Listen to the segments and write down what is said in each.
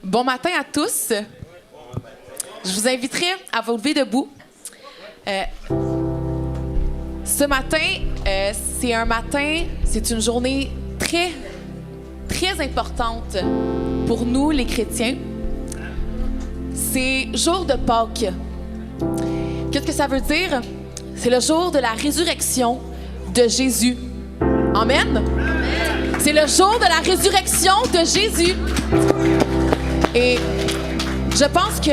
Bon matin à tous. Je vous inviterai à vous lever debout. Ce matin, c'est une journée très, très importante pour nous, les chrétiens. C'est jour de Pâques. Qu'est-ce que ça veut dire? C'est le jour de la résurrection de Jésus. Amen? C'est le jour de la résurrection de Jésus. Et je pense que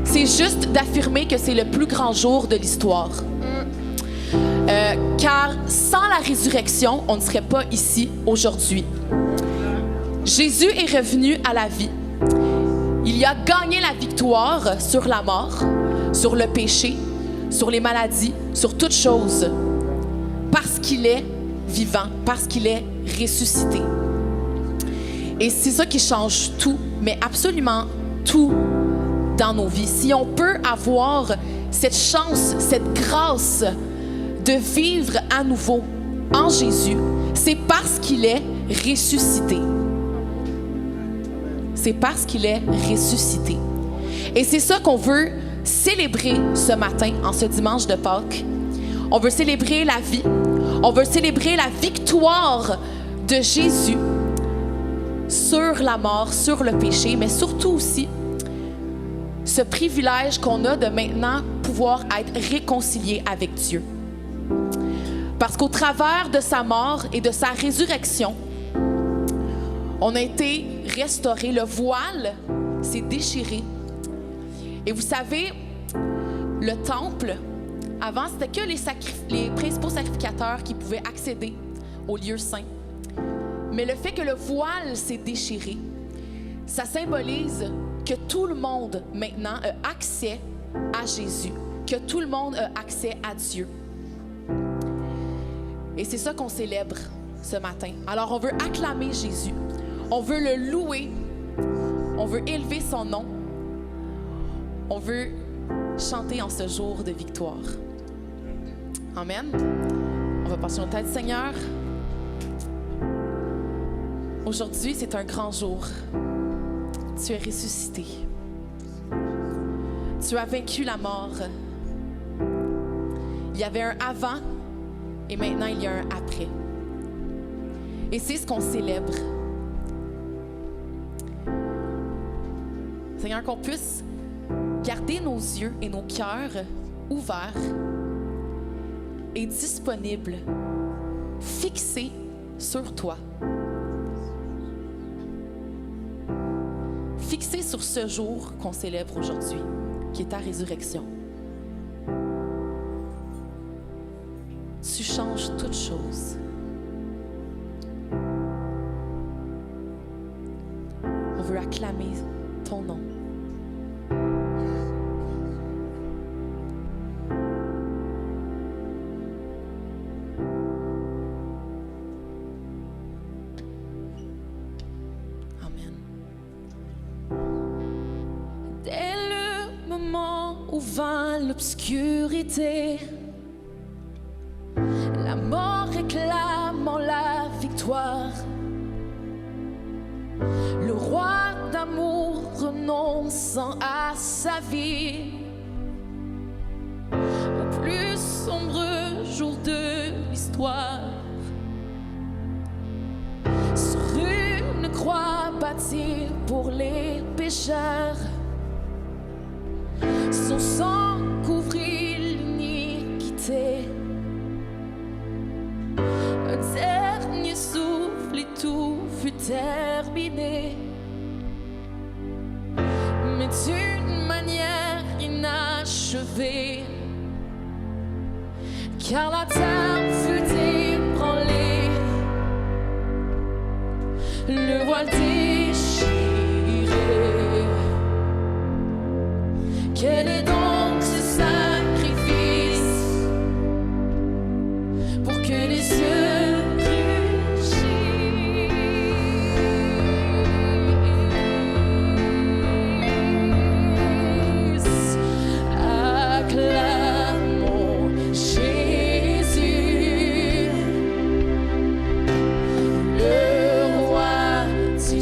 c'est juste d'affirmer que c'est le plus grand jour de l'histoire. Car sans la résurrection, on ne serait pas ici aujourd'hui. Jésus est revenu à la vie. Il a gagné la victoire sur la mort, sur le péché, sur les maladies, sur toutes choses. Parce qu'il est vivant, parce qu'il est ressuscité. Et c'est ça qui change tout, mais absolument tout dans nos vies. Si on peut avoir cette chance, cette grâce de vivre à nouveau en Jésus, c'est parce qu'il est ressuscité. C'est parce qu'il est ressuscité. Et c'est ça qu'on veut célébrer ce matin, en ce dimanche de Pâques. On veut célébrer la vie. On veut célébrer la victoire de Jésus sur la mort, sur le péché, mais surtout aussi ce privilège qu'on a de maintenant pouvoir être réconcilié avec Dieu. Parce qu'au travers de sa mort et de sa résurrection, on a été restaurés. Le voile s'est déchiré. Et vous savez, le temple, avant, c'était que les principaux sacrificateurs qui pouvaient accéder au lieu saint. Mais le fait que le voile s'est déchiré, ça symbolise que tout le monde maintenant a accès à Jésus, que tout le monde a accès à Dieu. Et c'est ça qu'on célèbre ce matin. Alors on veut acclamer Jésus, on veut le louer, on veut élever son nom, on veut chanter en ce jour de victoire. Amen. On va passer notre tête, Seigneur. Aujourd'hui, c'est un grand jour. Tu es ressuscité. Tu as vaincu la mort. Il y avait un avant et maintenant il y a un après. Et c'est ce qu'on célèbre. Seigneur, qu'on puisse garder nos yeux et nos cœurs ouverts et disponibles, fixés sur toi. Fixé sur ce jour qu'on célèbre aujourd'hui, qui est ta résurrection. Tu changes toutes choses. On veut acclamer ton nom. Où vint l'obscurité, la mort réclamant la victoire, le roi d'amour renonçant à sa vie, au plus sombre jour de l'histoire, sur une croix bâtie pour les pécheurs. Son sang couvrit l'iniquité. Un dernier souffle et tout fut terminé. Mais d'une manière inachevée, car la terre fut ébranlée, le voile déchiré. Quel est donc ce sacrifice pour que les cieux rugissent? Acclamons Jésus, le roi du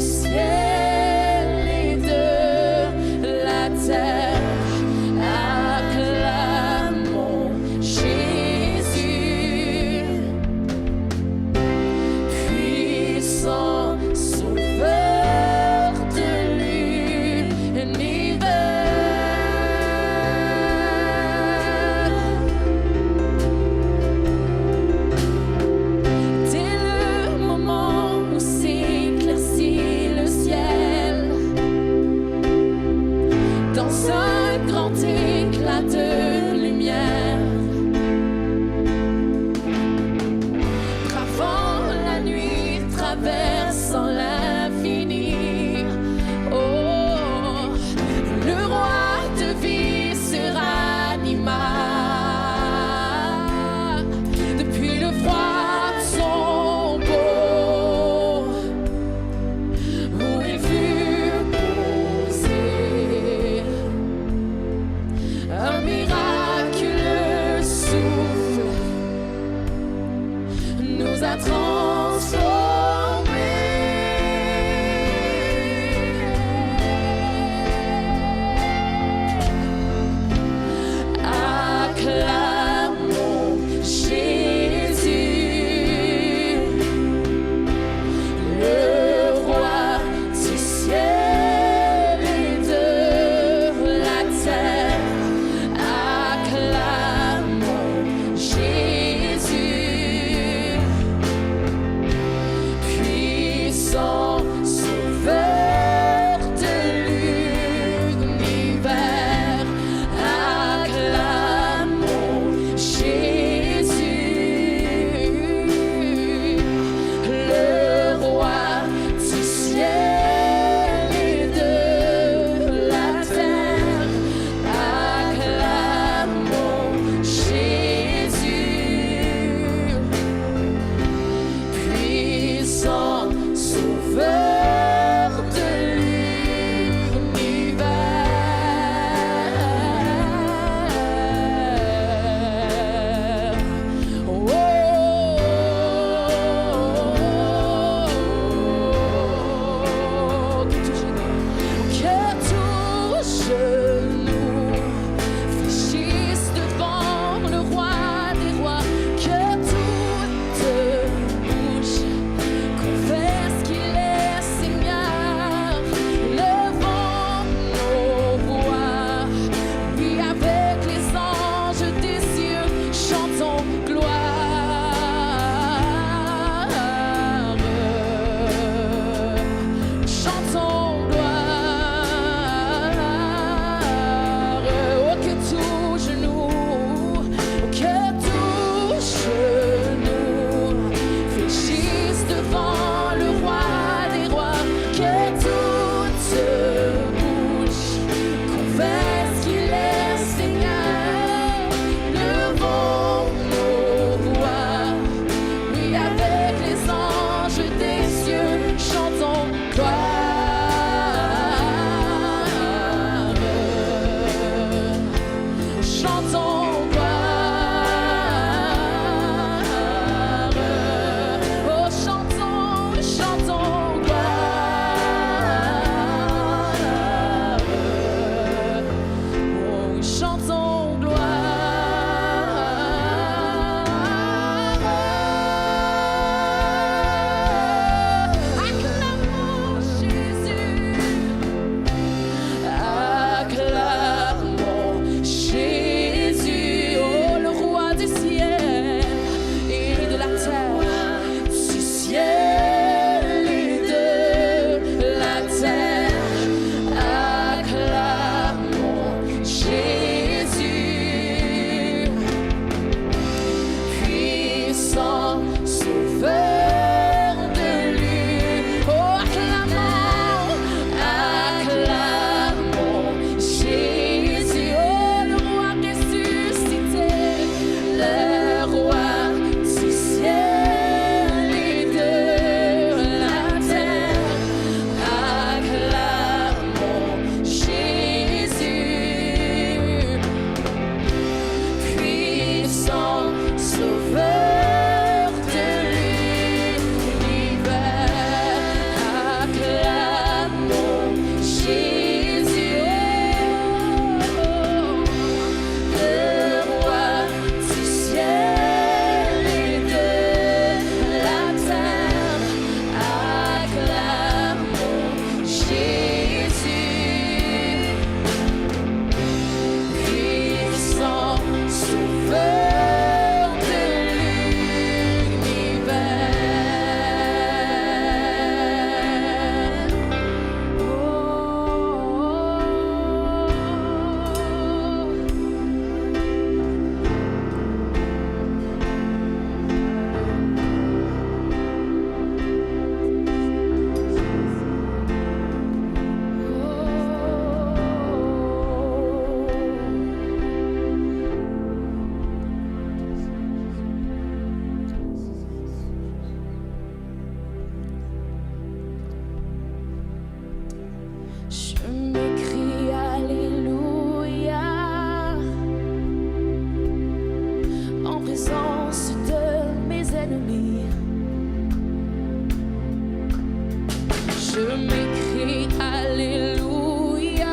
m'écris Alléluia.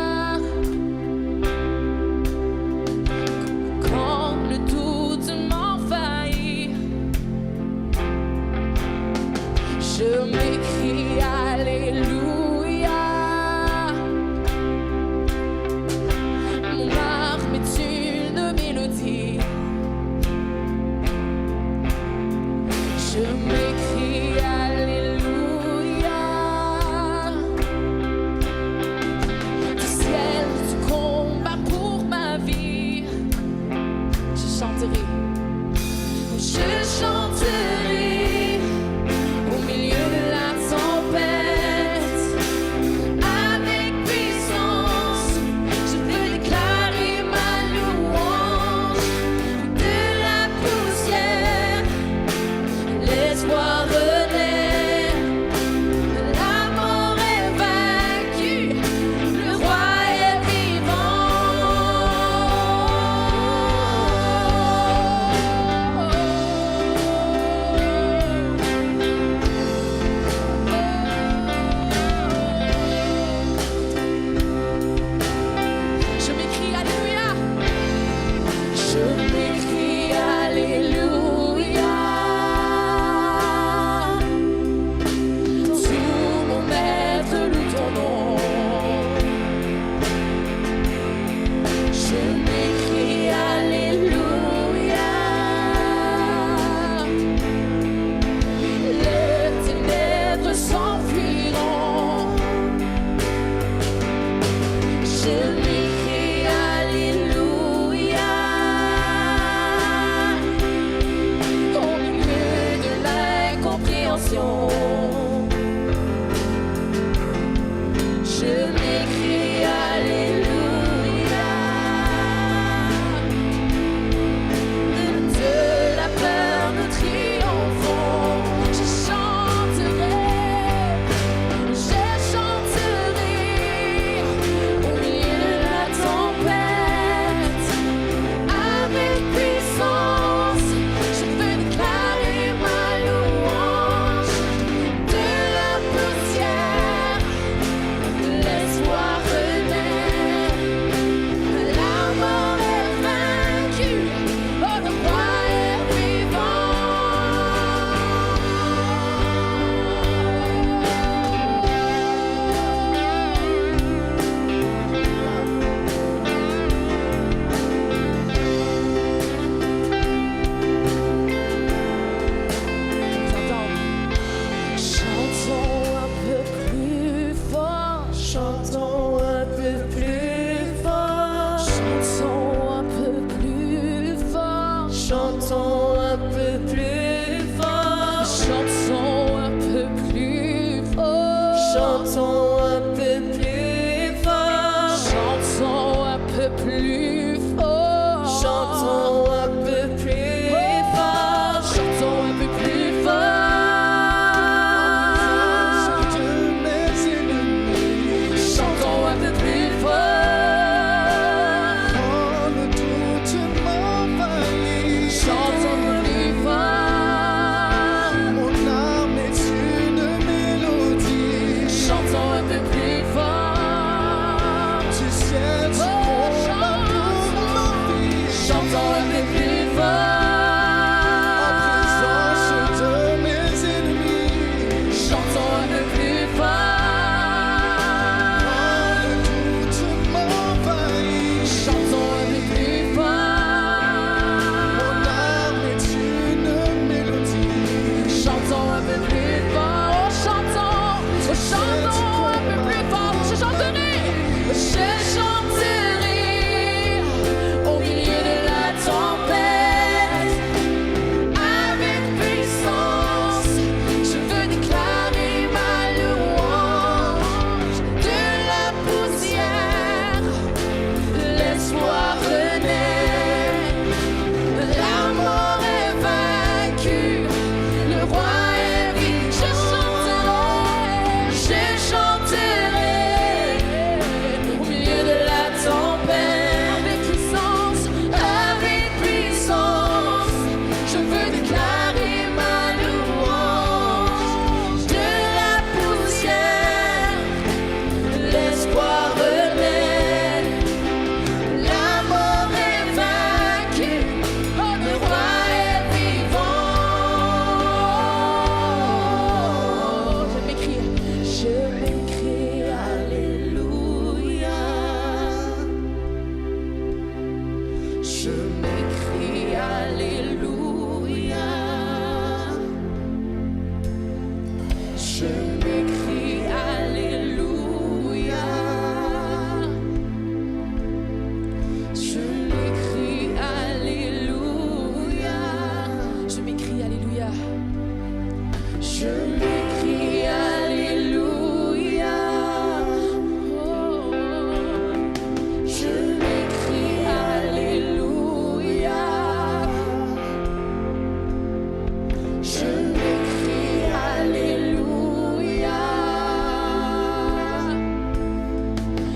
Quand le doute m'envahit, je m'écris Alléluia. Mon arme est une mélodie. Je m'écris Alléluia.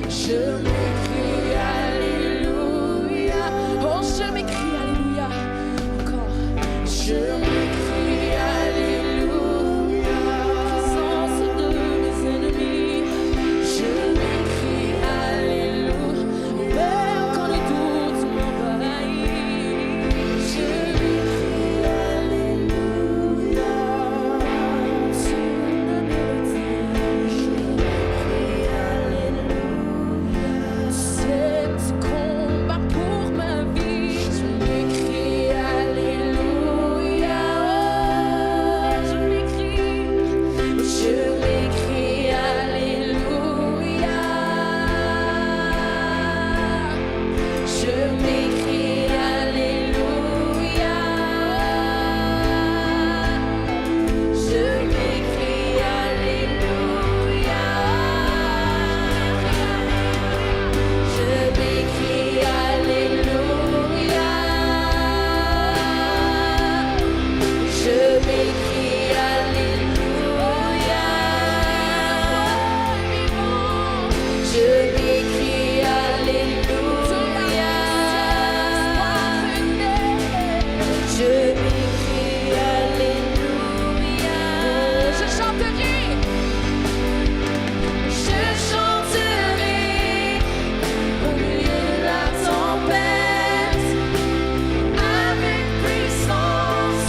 Je m'écris Alléluia. Oh, je m'écris Alléluia. Encore. Je m'écris Alléluia. Présence de mes ennemis. Je m'écris Alléluia. Mais quand le doute m'envahit, je m'écris Alléluia. Sur la mélodie, je m'écris Alléluia. C'est du combat pour ma vie. Je m'écris Alléluia. Je m'écris Alléluia. Je m'écris Alléluia. Je m'écris Alléluia. Je m'écris Alléluia. Je m'écris Alléluia. Je m'écris Alléluia. Je m'écris Alléluia. Je chanterai au milieu de la tempête avec puissance.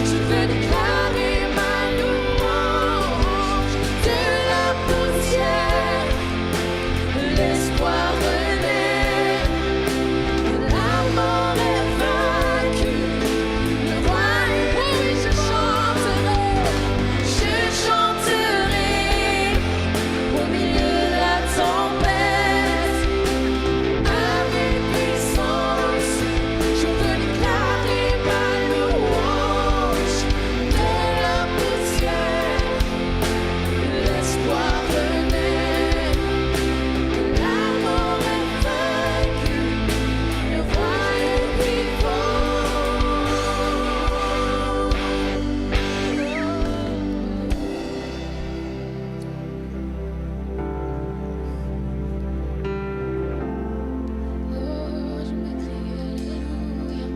Je veux déclarer ma louange de la poussière. L'espoir renaît, la mort est vaincue, le roi est oui, je chanterai au milieu de la tempête avec puissance. Je veux déclarer ma louange de la poussière. L'espoir renaît. La mort est vaincue, le roi est vivant. Je m'écris Alléluia.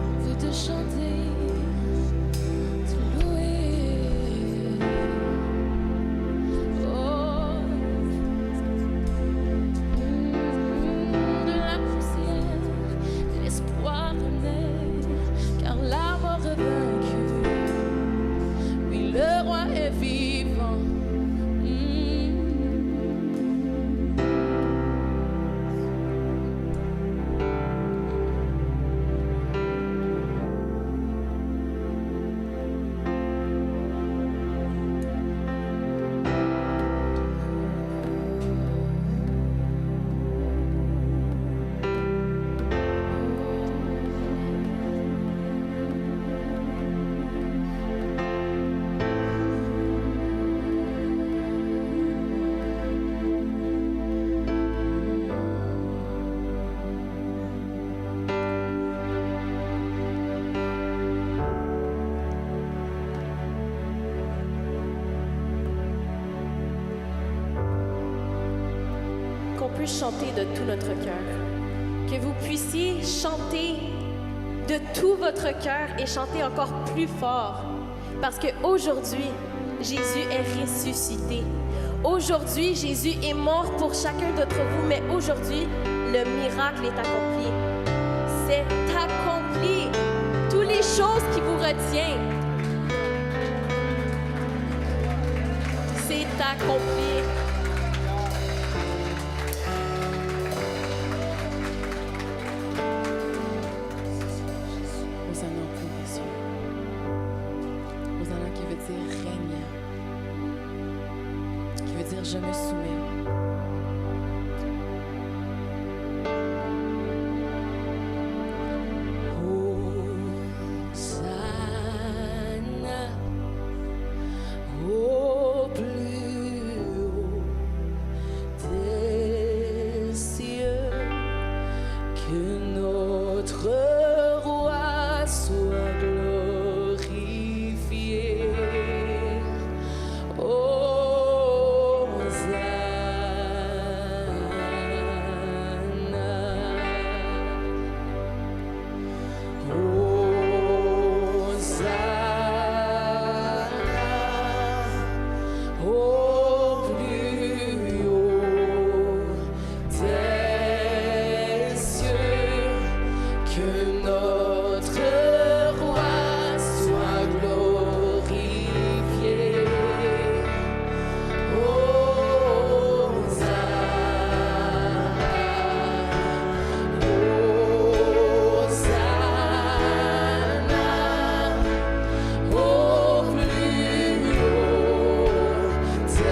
On veut te chanter, te louer. De la poussière, l'espoir renaît, car la mort est vaincue. Oui, le roi est vivant. Qu'on puisse chanter de tout notre cœur. Que vous puissiez chanter de tout votre cœur et chanter encore plus fort. Parce qu'aujourd'hui, Jésus est ressuscité. Aujourd'hui, Jésus est mort pour chacun d'entre vous, mais aujourd'hui, le miracle est accompli. C'est accompli. Toutes les choses qui vous retiennent, c'est accompli. Hosanna au plus des cieux. Hosanna qui veut dire règne. Qui veut dire je me soumets. Hosanna au plus haut des cieux, que notre roi soit glorifié. Oh, au plus haut des cieux, que notre roi soit glorifié. Hosanna, Hosanna, au plus haut des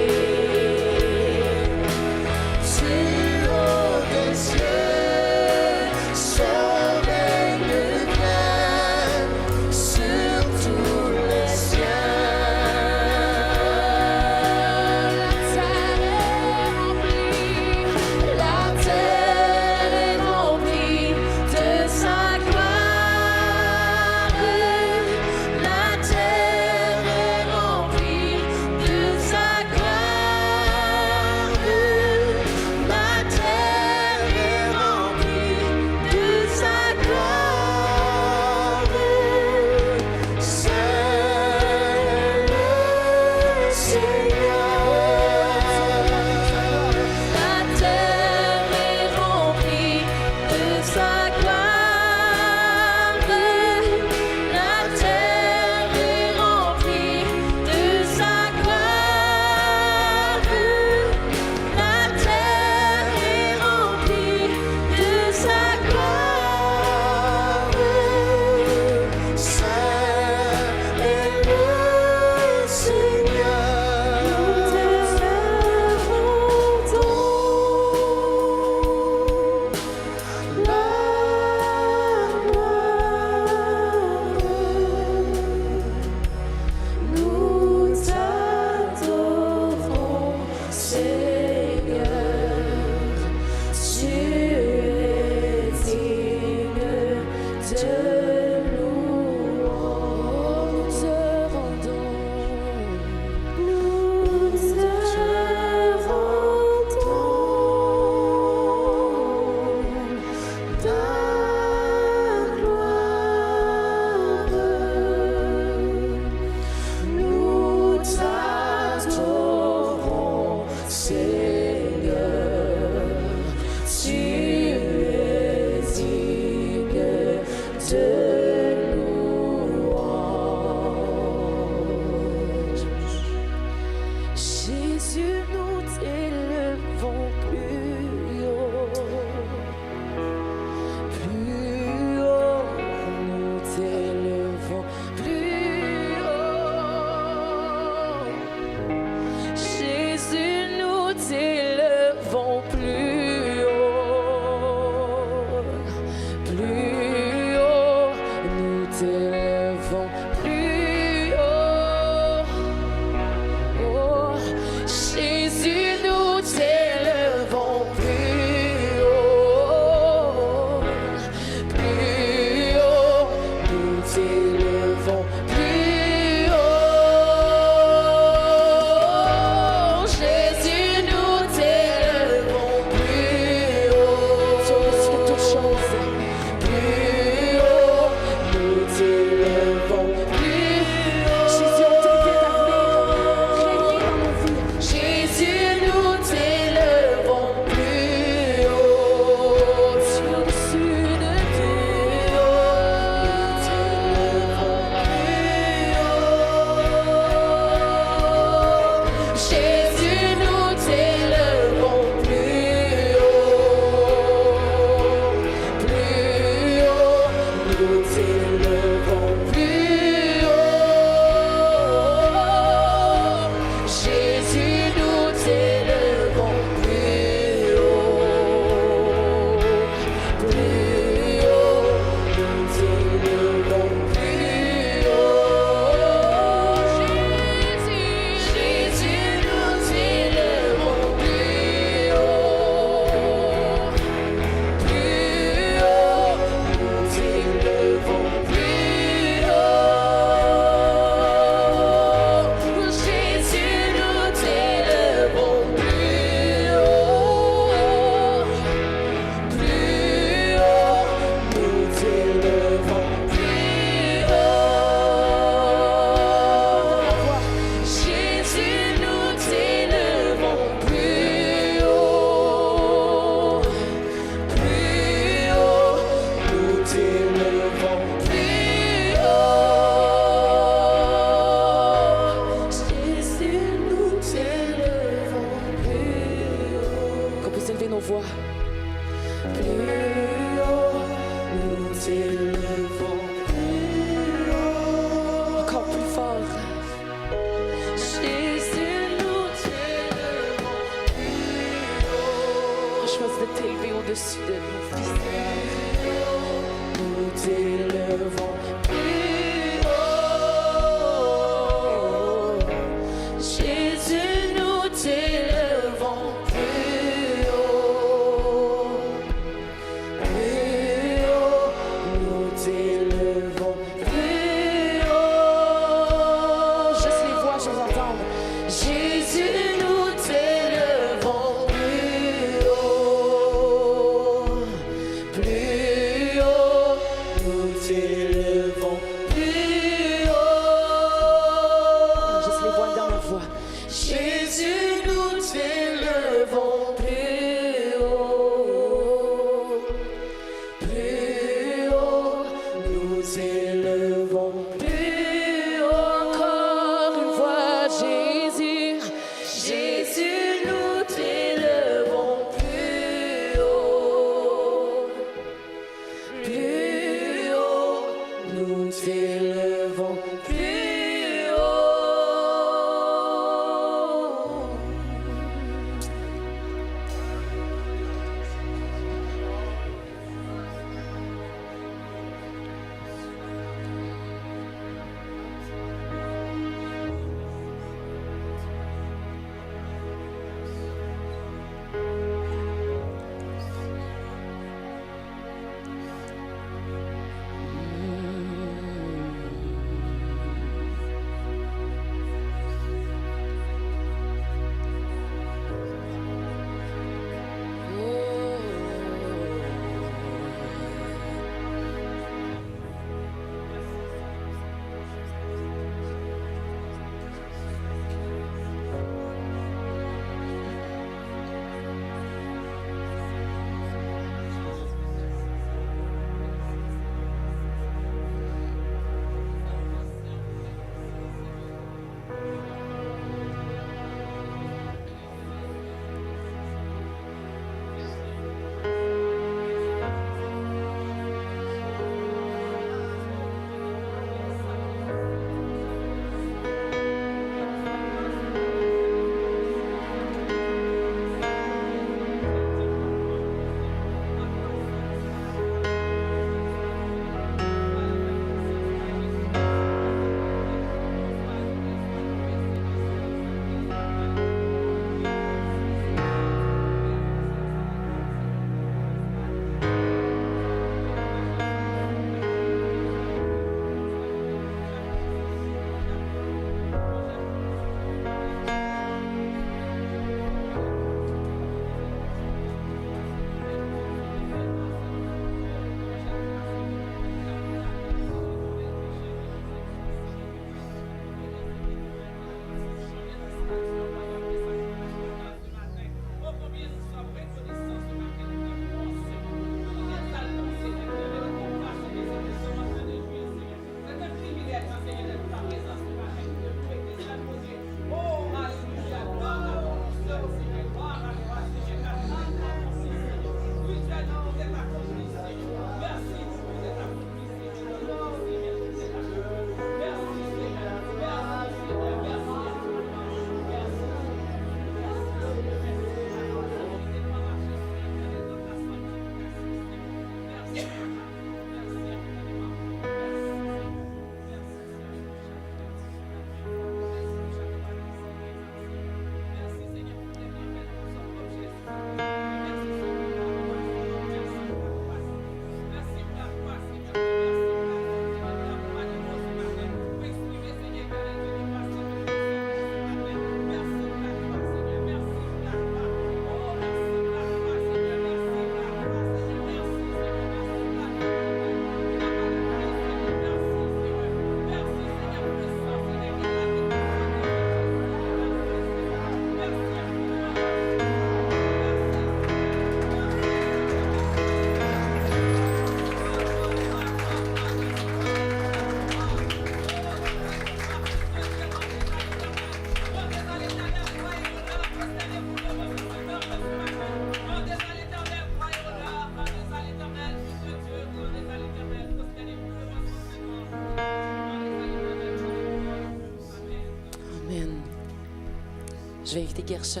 vais inviter Gershon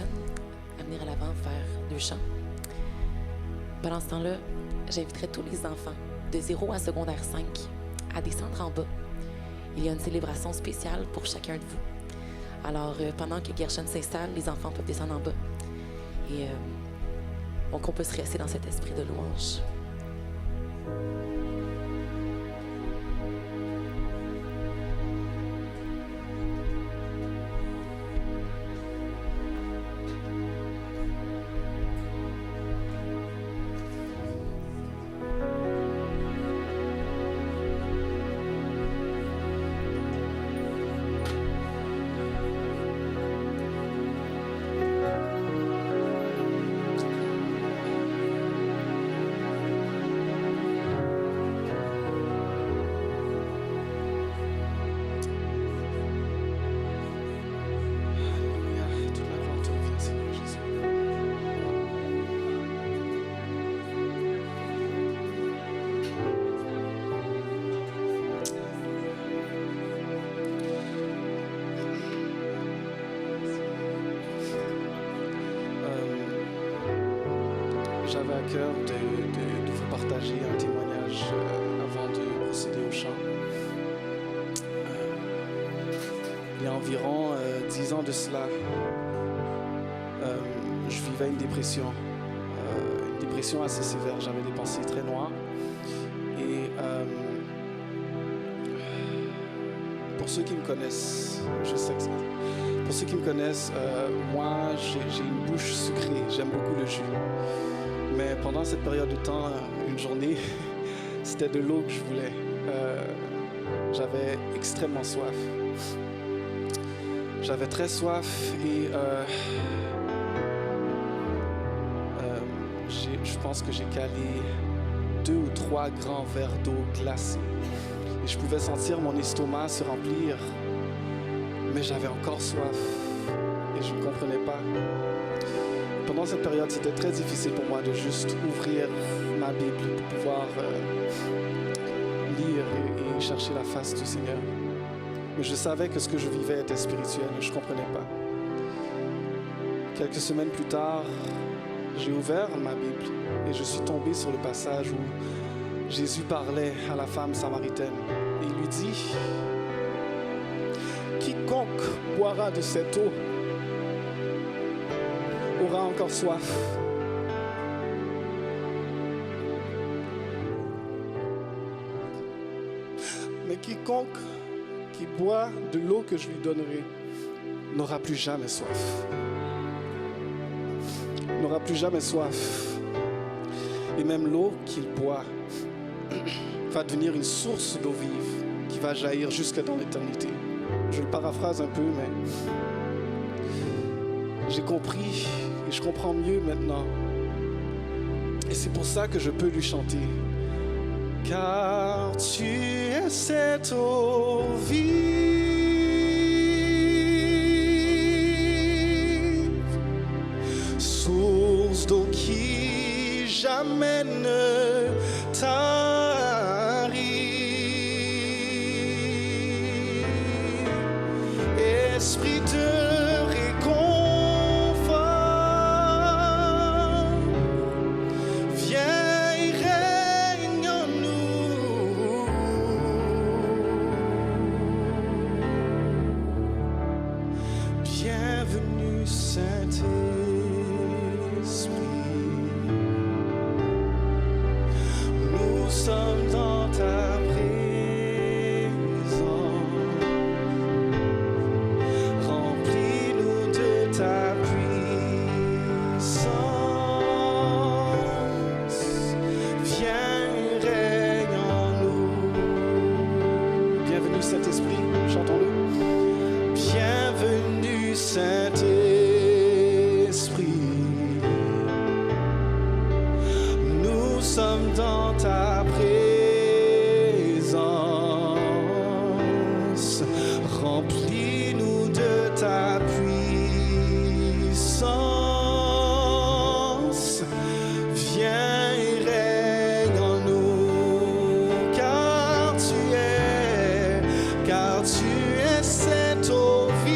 à venir à l'avant faire 2 chants. Pendant ce temps-là, j'inviterai tous les enfants de 0 à secondaire 5 à descendre en bas. Il y a une célébration spéciale pour chacun de vous. Alors, pendant que Gershon s'installe, les enfants peuvent descendre en bas. Et donc, on peut se rester dans cet esprit de louange. J'avais à cœur de vous partager un témoignage avant de procéder au chant. Il y a environ 10 ans de cela, je vivais une dépression assez sévère. J'avais des pensées très noires. Et pour ceux qui me connaissent, pour ceux qui me connaissent, moi, j'ai une bouche sucrée. J'aime beaucoup le jus. Mais pendant cette période de temps, une journée, c'était de l'eau que je voulais. J'avais extrêmement soif. J'avais très soif et je pense que j'ai calé 2 ou 3 grands verres d'eau glacée. Et je pouvais sentir mon estomac se remplir, mais j'avais encore soif et je ne comprenais pas. Pendant cette période, c'était très difficile pour moi de juste ouvrir ma Bible pour pouvoir lire et chercher la face du Seigneur. Mais je savais que ce que je vivais était spirituel et je ne comprenais pas. Quelques semaines plus tard, j'ai ouvert ma Bible et je suis tombé sur le passage où Jésus parlait à la femme samaritaine. Et il lui dit « Quiconque boira de cette eau aura encore soif. » Mais quiconque qui boit de l'eau que je lui donnerai n'aura plus jamais soif. N'aura plus jamais soif. Et même l'eau qu'il boit va devenir une source d'eau vive qui va jaillir jusque dans l'éternité. Je le paraphrase un peu, mais j'ai compris et je comprends mieux maintenant. Et c'est pour ça que je peux lui chanter. Car tu es cette eau vive, source d'eau qui jamais ne tarit. Esprit de réconfort, viens et règne en nous. Bienvenue Saint-Esprit. Nous sommes dans ta présence. Remplis-nous de ta puissance. Viens et règne en nous. Bienvenue Saint-Esprit, chantons-le. Bienvenue Saint-Esprit. Nous sommes dans ta présence. Remplis-nous de ta puissance. Viens et règne en nous. Car tu es cette eau vive,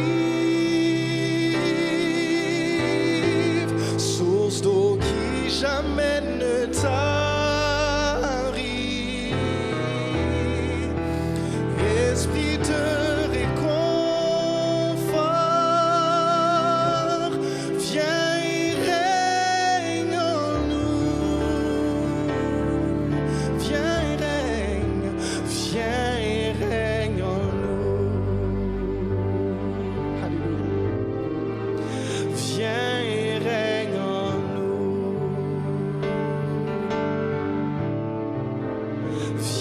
jamais ne tarit. Esprit de réconfort, viens et règne en nous. Viens et règne en nous. Alléluia. Viens et règne en nous.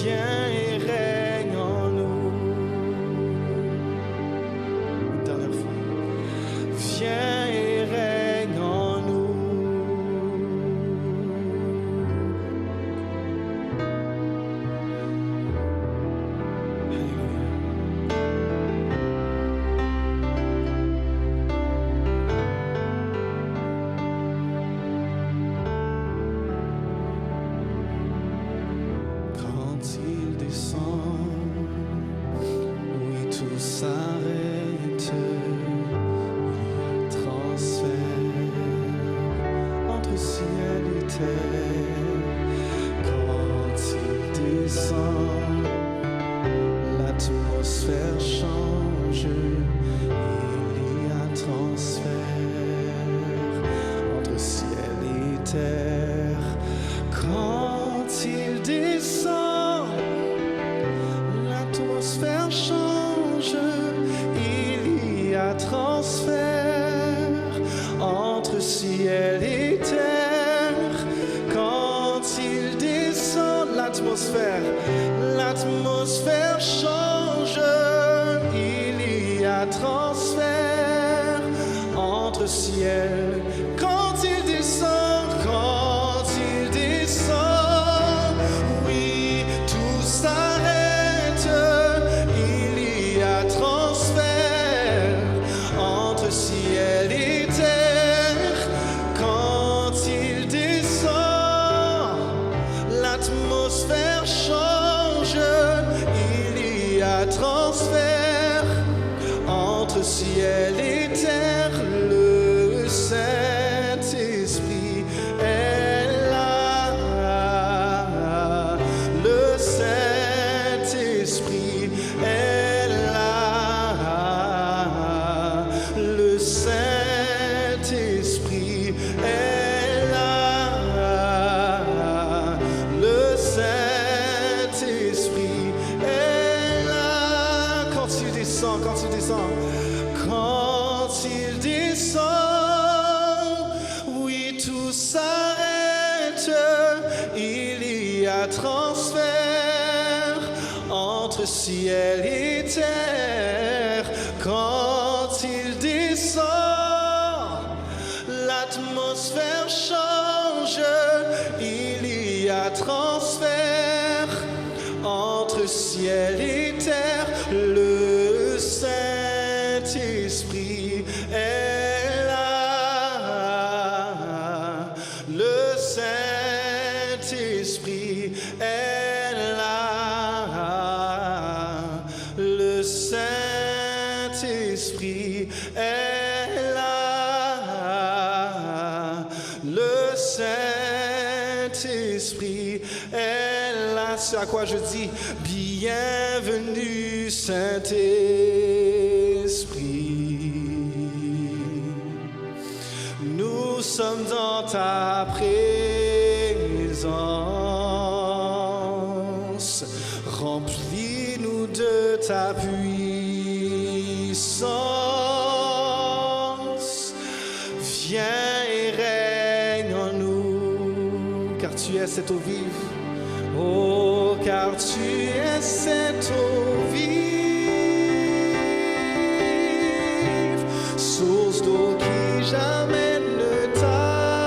Viens et règne en nous. Une dernière fois. Viens et règne en nous. Alléluia. Quand il descend, oui, tout s'arrête. Il y a transfert entre ciel et terre. Quand il descend, l'atmosphère change. Il y a transfert entre ciel et terre. Quand il descend, l'atmosphère change. Il y a transfert entre ciel et terre. Quand il descend, l'atmosphère change. Il y a transfert entre ciel. Quand il descend, oui, tout s'arrête. Il y a transfert entre ciel et terre. Quand il descend, l'atmosphère change. Il y a transfert entre ciel et terre. Le Saint-Esprit est là. Le Saint-Esprit est là. Le Saint-Esprit est là. Le Saint-Esprit est là. Quand il descend, quand il descend, quand il descend, oui, tout s'arrête. Il y a transfert entre ciel et terre. Quand il descend, l'atmosphère change. Il y a transfert entre ciel et terre. Le Saint-Esprit est là. Le Saint-Esprit est là. Le Saint-Esprit est là. Le Saint-Esprit est là. C'est à quoi je dis bienvenue, Saint-Esprit. Nous sommes dans ta présence. Remplis-nous de ta puissance. Viens et règne en nous, car tu es cette eau vive. Oh, car tu es cette eau vive, source d'eau qui jamais ne tarit.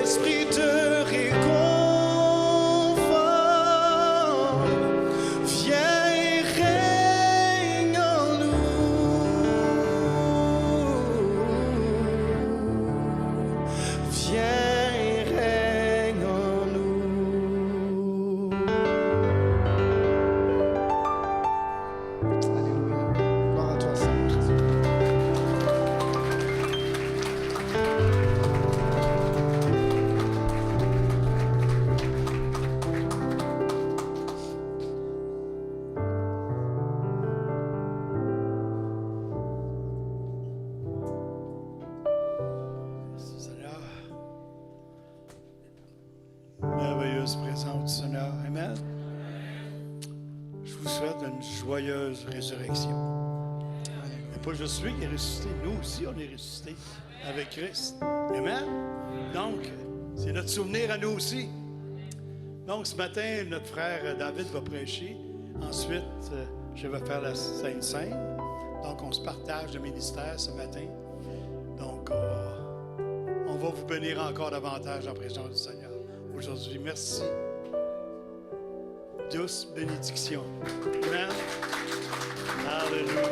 Esprit de réconfort, viens et règne en nous. Viens et règne en nous. Alléluia. Gloire à présence du Seigneur. Amen. Je vous souhaite une joyeuse résurrection. Et pas juste lui qui est ressuscité, nous aussi on est ressuscités avec Christ. Amen. Donc, c'est notre souvenir à nous aussi. Donc, ce matin, notre frère David va prêcher. Ensuite, je vais faire la Sainte Seine. Donc, on se partage le ministère ce matin. Donc, on va vous bénir encore davantage en présence du Seigneur. Aujourd'hui, merci. Douce bénédiction. Amen. Alléluia.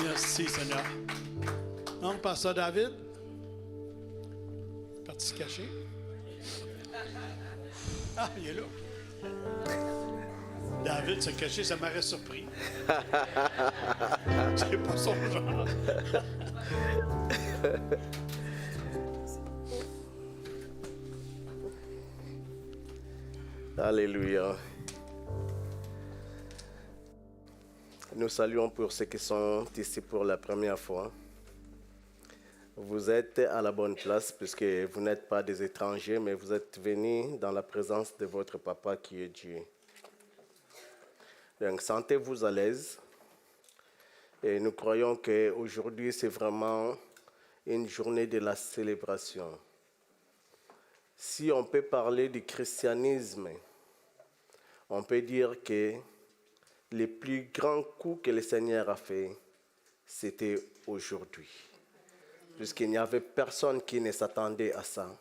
Merci, Seigneur. Donc, Pasteur David, parti se cacher. Ah, il est là. David se cacher, ça m'aurait surpris. C'est pas son genre. Alléluia. Nous saluons pour ceux qui sont ici pour la première fois. Vous êtes à la bonne place puisque vous n'êtes pas des étrangers, mais vous êtes venus dans la présence de votre papa qui est Dieu. Donc, sentez-vous à l'aise. Et nous croyons qu'aujourd'hui, c'est vraiment une journée de la célébration. Si on peut parler du christianisme, on peut dire que le plus grand coup que le Seigneur a fait, c'était aujourd'hui. Puisqu'il n'y avait personne qui ne s'attendait à ça.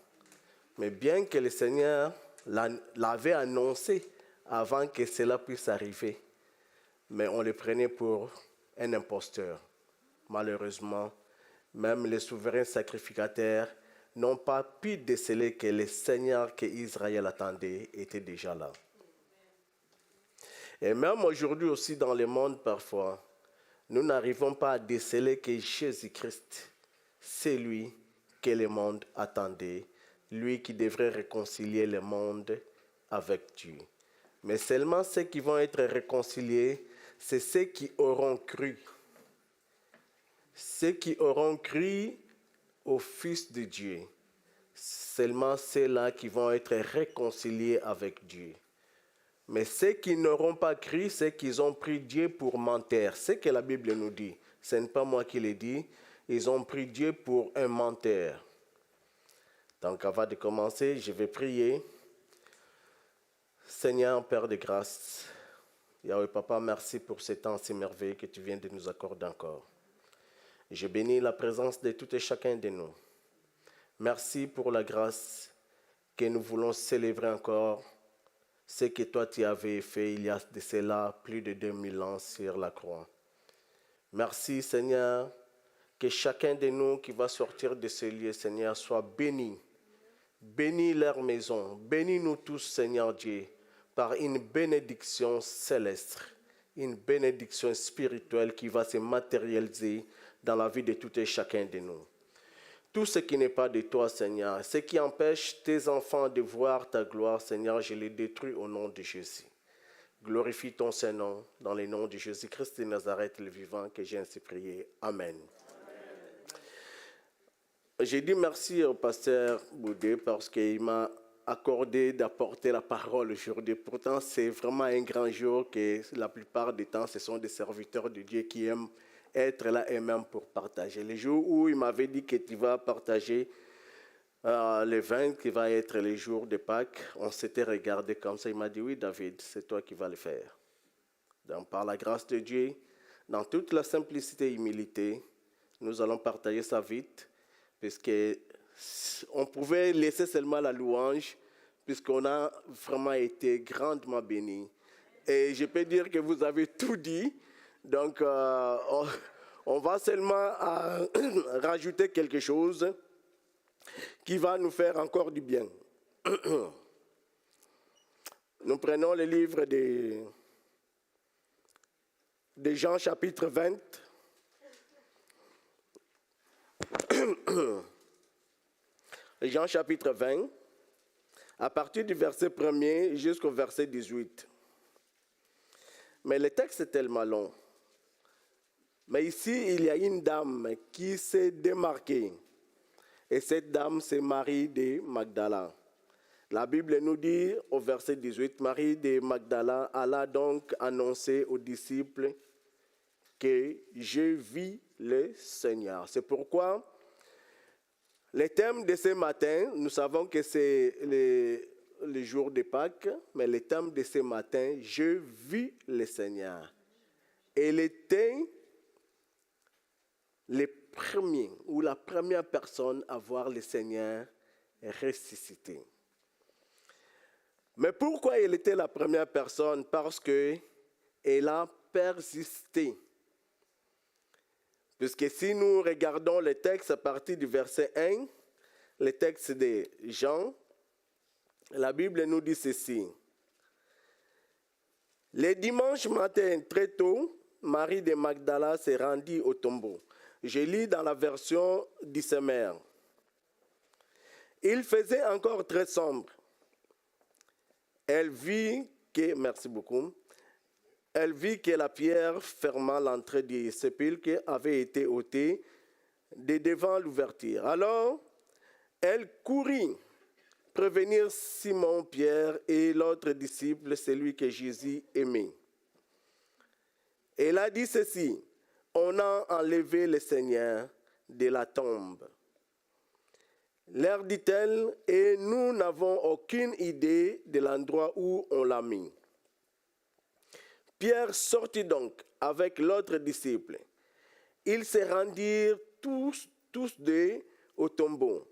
Mais bien que le Seigneur l'avait annoncé avant que cela puisse arriver, mais on le prenait pour un imposteur. Malheureusement, même les souverains sacrificateurs n'ont pas pu déceler que le Seigneur qu'Israël attendait était déjà là. Et même aujourd'hui aussi dans le monde parfois, nous n'arrivons pas à déceler que Jésus-Christ, c'est lui que le monde attendait, lui qui devrait réconcilier le monde avec Dieu. Mais seulement ceux qui vont être réconciliés, c'est ceux qui auront cru. Ceux qui auront cru au Fils de Dieu. Seulement ceux-là qui vont être réconciliés avec Dieu. Mais ceux qui n'auront pas cru, c'est qu'ils ont pris Dieu pour menteur. C'est ce que la Bible nous dit. Ce n'est pas moi qui l'ai dit. Ils ont pris Dieu pour un menteur. Donc avant de commencer, je vais prier. Seigneur, Père de grâce, Yahweh Papa, merci pour ce temps si merveilleux que tu viens de nous accorder encore. Je bénis la présence de tout et chacun de nous. Merci pour la grâce que nous voulons célébrer encore, ce que toi tu avais fait il y a de cela plus de 2000 ans sur la croix. Merci Seigneur, que chacun de nous qui va sortir de ce lieu, Seigneur, soit béni. Bénis leur maison, bénis-nous tous, Seigneur Dieu, par une bénédiction céleste, une bénédiction spirituelle qui va se matérialiser dans la vie de tout et chacun de nous. Tout ce qui n'est pas de toi, Seigneur, ce qui empêche tes enfants de voir ta gloire, Seigneur, je les détruis au nom de Jésus. Glorifie ton Saint-Nom dans le nom de Jésus-Christ de Nazareth, le vivant, que j'ai ainsi prié. Amen. J'ai dit merci au pasteur Boudé parce qu'il m'a accordé d'apporter la parole aujourd'hui. Pourtant, c'est vraiment un grand jour que la plupart du temps, ce sont des serviteurs de Dieu qui aiment être là et même pour partager. Le jour où il m'avait dit que tu vas partager le 20, qui va être le jour de Pâques, on s'était regardé comme ça. Il m'a dit, oui David, c'est toi qui vas le faire. Donc par la grâce de Dieu, dans toute la simplicité et humilité, nous allons partager ça vite, puisqu'on pouvait laisser seulement la louange, puisqu'on a vraiment été grandement bénis. Et je peux dire que vous avez tout dit, donc on va seulement rajouter quelque chose qui va nous faire encore du bien. Nous prenons le livre de Jean chapitre 20. Jean chapitre 20, à partir du verset 1er jusqu'au verset 18. Mais le texte est tellement long. Mais ici, il y a une dame qui s'est démarquée. Et cette dame, c'est Marie de Magdala. La Bible nous dit au verset 18, Marie de Magdala alla donc annoncer aux disciples que je vis le Seigneur. C'est pourquoi le thème de ce matin, nous savons que c'est le jour de Pâques, mais le thème de ce matin, je vis le Seigneur. Elle était le premier ou la première personne à voir le Seigneur ressuscité. Mais pourquoi elle était la première personne? Parce qu'elle a persisté. Puisque si nous regardons le texte à partir du verset 1, le texte de Jean, la Bible nous dit ceci. Le dimanche matin, très tôt, Marie de Magdala s'est rendue au tombeau. Je lis dans la version d'Issemer. Il faisait encore très sombre. Elle vit que la pierre fermant l'entrée du sépulcre avait été ôtée de devant l'ouverture. Alors, elle courut prévenir Simon-Pierre et l'autre disciple, celui que Jésus aimait. Elle a dit ceci, on a enlevé le Seigneur de la tombe. Leur dit-elle, et nous n'avons aucune idée de l'endroit où on l'a mis. Pierre sortit donc avec l'autre disciple. Ils se rendirent tous deux au tombeau.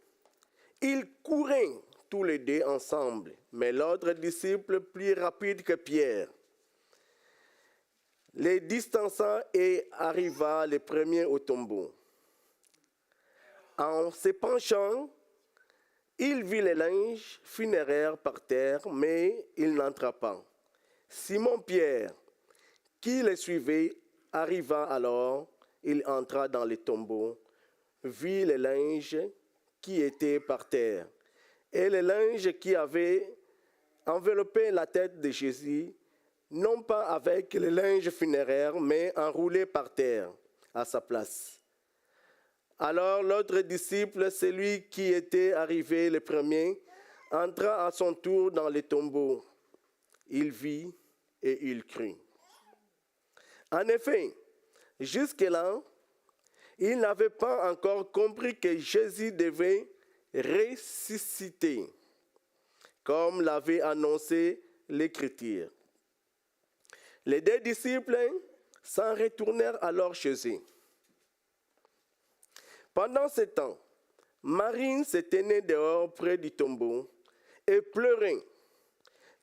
Ils couraient tous les deux ensemble, mais l'autre disciple plus rapide que Pierre les distança et arriva le premier au tombeau. En se penchant, il vit les linges funéraires par terre, mais il n'entra pas. Simon-Pierre, qui le suivait, arriva alors, il entra dans le tombeau, vit les linges qui étaient par terre, et les linges qui avaient enveloppé la tête de Jésus, non pas avec les linges funéraires, mais enroulés par terre à sa place. Alors l'autre disciple, celui qui était arrivé le premier, entra à son tour dans le tombeau. Il vit et il crut. En effet, jusque-là, il n'avait pas encore compris que Jésus devait ressusciter, comme l'avait annoncé l'Écriture. Les deux disciples s'en retournèrent alors chez eux. Pendant ce temps, Marie se tenait dehors près du tombeau et pleurait.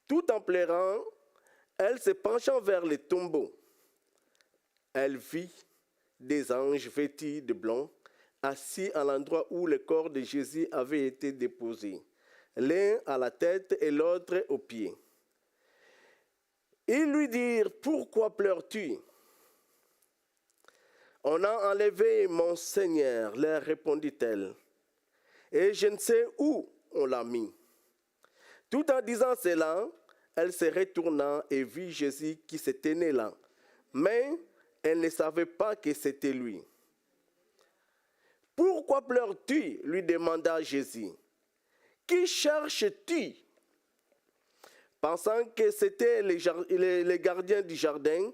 Tout en pleurant, elle se penchant vers le tombeau. Elle vit des anges vêtus de blanc, assis à l'endroit où le corps de Jésus avait été déposé, l'un à la tête et l'autre aux pieds. Ils lui dirent, « Pourquoi pleures-tu » ? « On a enlevé mon Seigneur, leur répondit-elle, et je ne sais où on l'a mis. » Tout en disant cela, elle se retourna et vit Jésus qui se tenait là, mais elle ne savait pas que c'était lui. « Pourquoi pleures-tu » lui demanda Jésus. « Qui cherches-tu » Pensant que c'était les gardiens du jardin,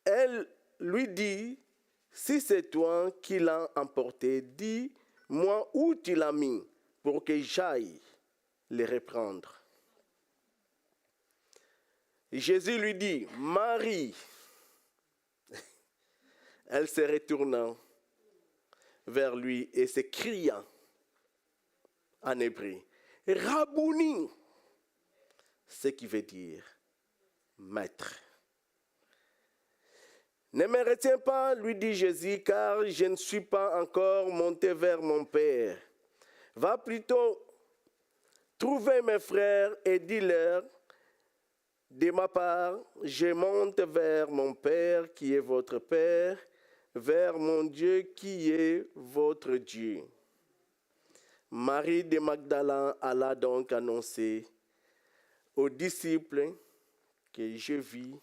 elle lui dit, « Si c'est toi qui l'as emporté, dis-moi où tu l'as mis pour que j'aille le reprendre. » Jésus lui dit, « Marie !» Elle se retourna vers lui et s'écria en hébreu, « Rabouni !» ce qui veut dire « maître ». « Ne me retiens pas, lui dit Jésus, car je ne suis pas encore monté vers mon Père. Va plutôt trouver mes frères et dis-leur, de ma part, je monte vers mon Père qui est votre Père, vers mon Dieu qui est votre Dieu. » Marie de Magdala alla donc annoncer aux disciples que je vis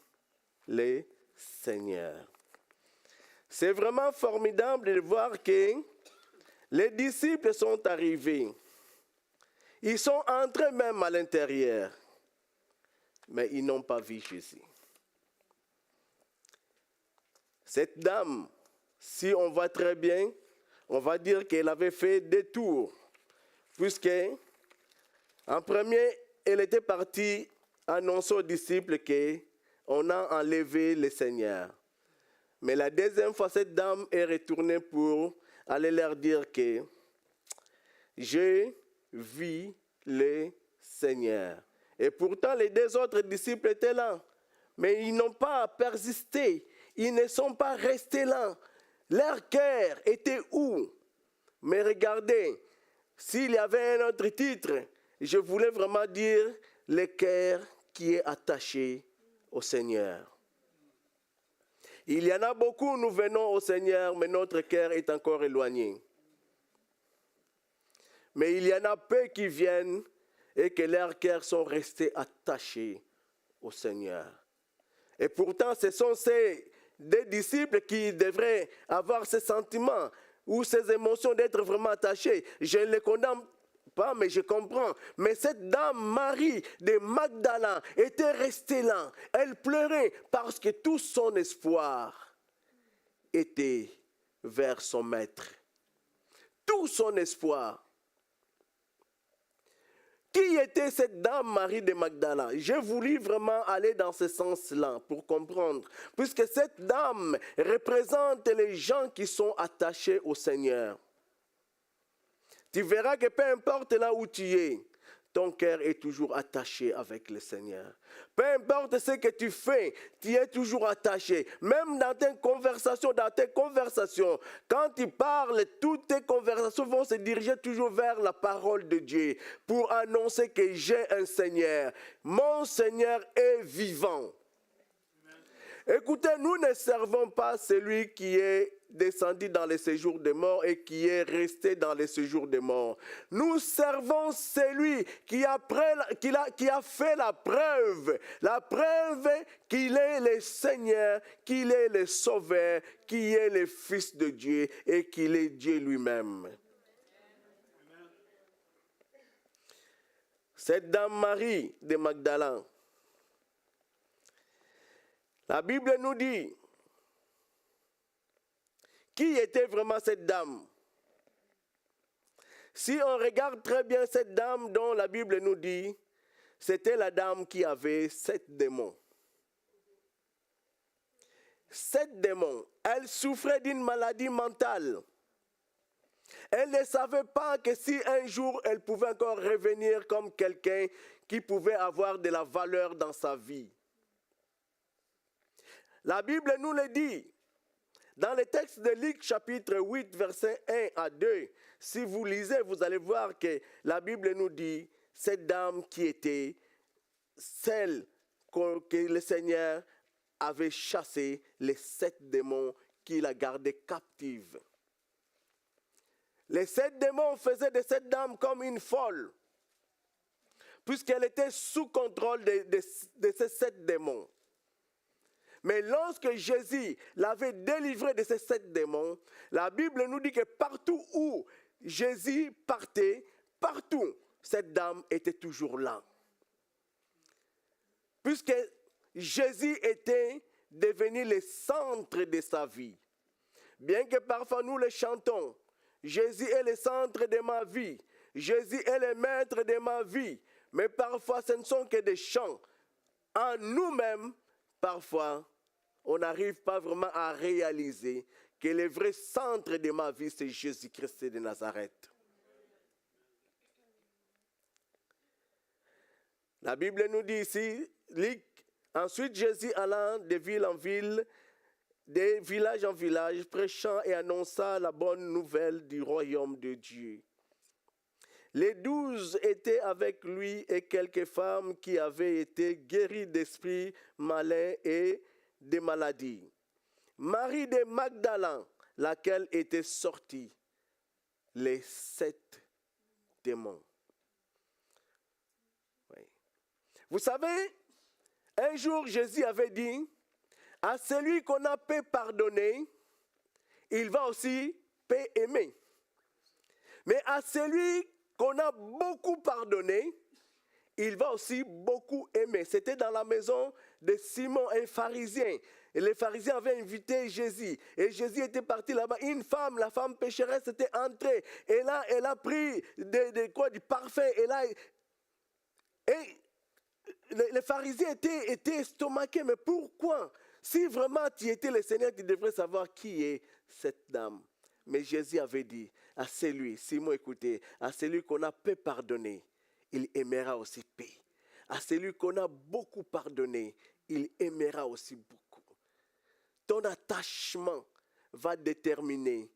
le Seigneur. C'est vraiment formidable de voir que les disciples sont arrivés. Ils sont entrés même à l'intérieur, mais ils n'ont pas vu Jésus. Cette dame, si on voit très bien, on va dire qu'elle avait fait des tours, puisque en premier, elle était partie annoncer aux disciples qu'on a enlevé le Seigneur. Mais la deuxième fois, cette dame est retournée pour aller leur dire que j'ai vu le Seigneur. Et pourtant, les deux autres disciples étaient là. Mais ils n'ont pas persisté. Ils ne sont pas restés là. Leur cœur était où? Mais regardez, s'il y avait un autre titre, je voulais vraiment dire le cœur qui est attaché au Seigneur. Il y en a beaucoup, nous venons au Seigneur, mais notre cœur est encore éloigné. Mais il y en a peu qui viennent et que leurs cœurs sont restés attachés au Seigneur. Et pourtant, ce sont des disciples qui devraient avoir ces sentiments ou ces émotions d'être vraiment attachés. Je ne les condamne pas, mais je comprends. Mais cette dame, Marie de Magdala, était restée là. Elle pleurait parce que tout son espoir était vers son maître. Tout son espoir. Qui était cette dame Marie de Magdala? J'ai voulu vraiment aller dans ce sens-là pour comprendre. Puisque cette dame représente les gens qui sont attachés au Seigneur. Tu verras que peu importe là où tu es, ton cœur est toujours attaché avec le Seigneur. Peu importe ce que tu fais, tu es toujours attaché. Même dans tes conversations, quand tu parles, toutes tes conversations vont se diriger toujours vers la parole de Dieu pour annoncer que j'ai un Seigneur. Mon Seigneur est vivant. Écoutez, nous ne servons pas celui qui est descendu dans les séjours des morts et qui est resté dans les séjours des morts. Nous servons celui qui a fait la preuve qu'il est le Seigneur, qu'il est le Sauveur, qu'il est le Fils de Dieu et qu'il est Dieu lui-même. Cette dame Marie de Magdala, la Bible nous dit, qui était vraiment cette dame? Si on regarde très bien cette dame dont la Bible nous dit, c'était la dame qui avait 7 démons. 7 démons. Elle souffrait d'une maladie mentale. Elle ne savait pas que si un jour elle pouvait encore revenir comme quelqu'un qui pouvait avoir de la valeur dans sa vie. La Bible nous le dit. Dans le texte de Luc chapitre 8, versets 1 à 2, si vous lisez, vous allez voir que la Bible nous dit, cette dame qui était celle que le Seigneur avait chassé, les 7 démons qu'il a gardés captives. Les 7 démons faisaient de cette dame comme une folle, puisqu'elle était sous contrôle de ces 7 démons. Mais lorsque Jésus l'avait délivré de ces 7 démons, la Bible nous dit que partout où Jésus partait, partout, cette dame était toujours là. Puisque Jésus était devenu le centre de sa vie. Bien que parfois nous le chantons, Jésus est le centre de ma vie, Jésus est le maître de ma vie, mais parfois ce ne sont que des chants. En nous-mêmes, parfois, on n'arrive pas vraiment à réaliser que le vrai centre de ma vie, c'est Jésus-Christ de Nazareth. La Bible nous dit ici, ensuite Jésus alla de ville en ville, de village en village, prêchant et annonçant la bonne nouvelle du royaume de Dieu. Les 12 étaient avec lui et quelques femmes qui avaient été guéries d'esprits malins et de maladies. Marie de Magdala, laquelle était sortie les 7 démons. Oui. Vous savez, un jour Jésus avait dit, à celui qu'on a peut pardonner, il va aussi peut aimer. Mais à celui qu'on a beaucoup pardonné, il va aussi beaucoup aimer. C'était dans la maison de Simon, un pharisien. Et les pharisiens avaient invité Jésus. Et Jésus était parti là-bas. Une femme, la femme pécheresse, était entrée. Et là, elle a pris du parfum. Et les pharisiens étaient estomaqués. Mais pourquoi? Si vraiment tu étais le Seigneur, tu devrais savoir qui est cette dame. Mais Jésus avait dit à celui, Simon, écoutez, à celui qu'on a peu pardonné, il aimera aussi paix. À celui qu'on a beaucoup pardonné, il aimera aussi beaucoup. Ton attachement va déterminer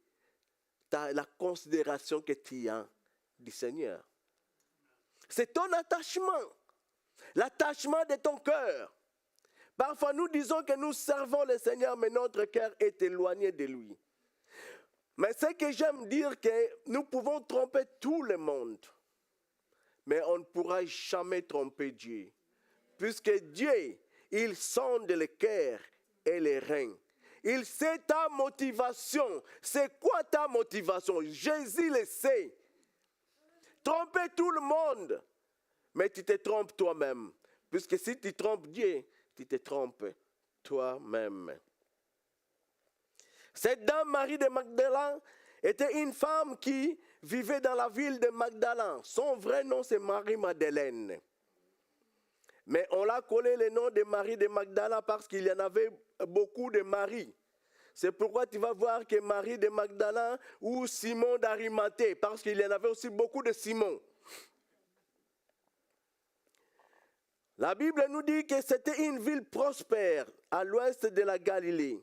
la considération que tu as du Seigneur. C'est ton attachement, l'attachement de ton cœur. Parfois, nous disons que nous servons le Seigneur, mais notre cœur est éloigné de lui. Mais ce que j'aime dire, que nous pouvons tromper tout le monde, mais on ne pourra jamais tromper Dieu. Puisque Dieu, il sonde le cœur et les reins. Il sait ta motivation. C'est quoi ta motivation? Jésus le sait. Tromper tout le monde, mais tu te trompes toi-même. Puisque si tu trompes Dieu, tu te trompes toi-même. Cette dame, Marie de Magdala, était une femme qui vivait dans la ville de Magdala. Son vrai nom, c'est Marie-Madeleine. Mais on l'a collé le nom de Marie de Magdala parce qu'il y en avait beaucoup de Marie. C'est pourquoi tu vas voir que Marie de Magdala ou Simon d'Arimathée, parce qu'il y en avait aussi beaucoup de Simon. La Bible nous dit que c'était une ville prospère à l'ouest de la Galilée.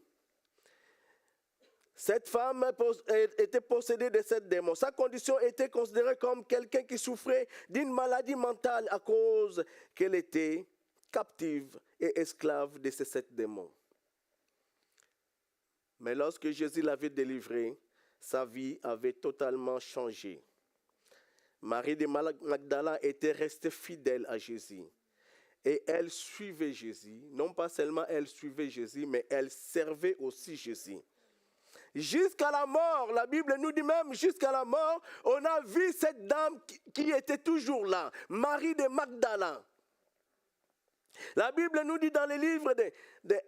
Cette femme était possédée de cette démon. Sa condition était considérée comme quelqu'un qui souffrait d'une maladie mentale à cause qu'elle était captive et esclave de ces 7 démons. Mais lorsque Jésus l'avait délivrée, sa vie avait totalement changé. Marie de Magdala était restée fidèle à Jésus. Et elle suivait Jésus. Non pas seulement elle suivait Jésus, mais elle servait aussi Jésus. Jusqu'à la mort, la Bible nous dit même jusqu'à la mort, on a vu cette dame qui était toujours là, Marie de Magdala. La Bible nous dit dans le livre de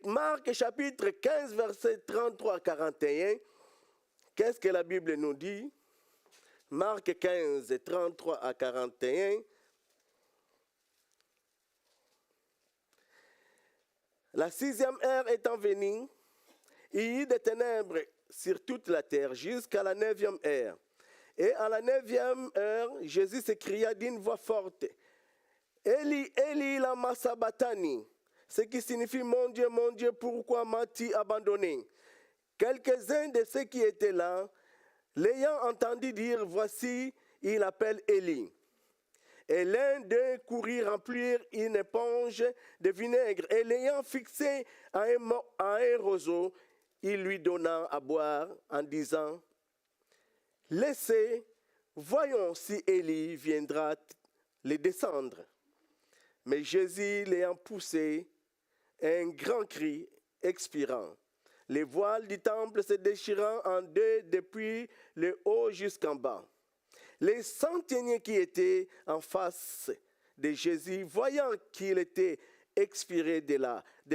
Marc, chapitre 15, versets 33 à 41, qu'est-ce que la Bible nous dit? Marc 15, 33 à 41. La 6e heure étant venue, il y eut des ténèbres sur toute la terre jusqu'à la 9e heure. Et à la 9e heure, Jésus s'écria d'une voix forte, Eli, Eli, lama sabachthani, ce qui signifie, mon Dieu, pourquoi m'as-tu abandonné? Quelques-uns de ceux qui étaient là, l'ayant entendu dire, voici, il appelle Eli. Et l'un d'eux courut remplir une éponge de vinaigre, et l'ayant fixé à un roseau, il lui donna à boire en disant, laissez, voyons si Élie viendra les descendre. Mais Jésus l'ayant poussé, un grand cri expirant, les voiles du temple se déchirant en deux depuis le haut jusqu'en bas. Les centeniers qui étaient en face de Jésus, voyant qu'il était expiré de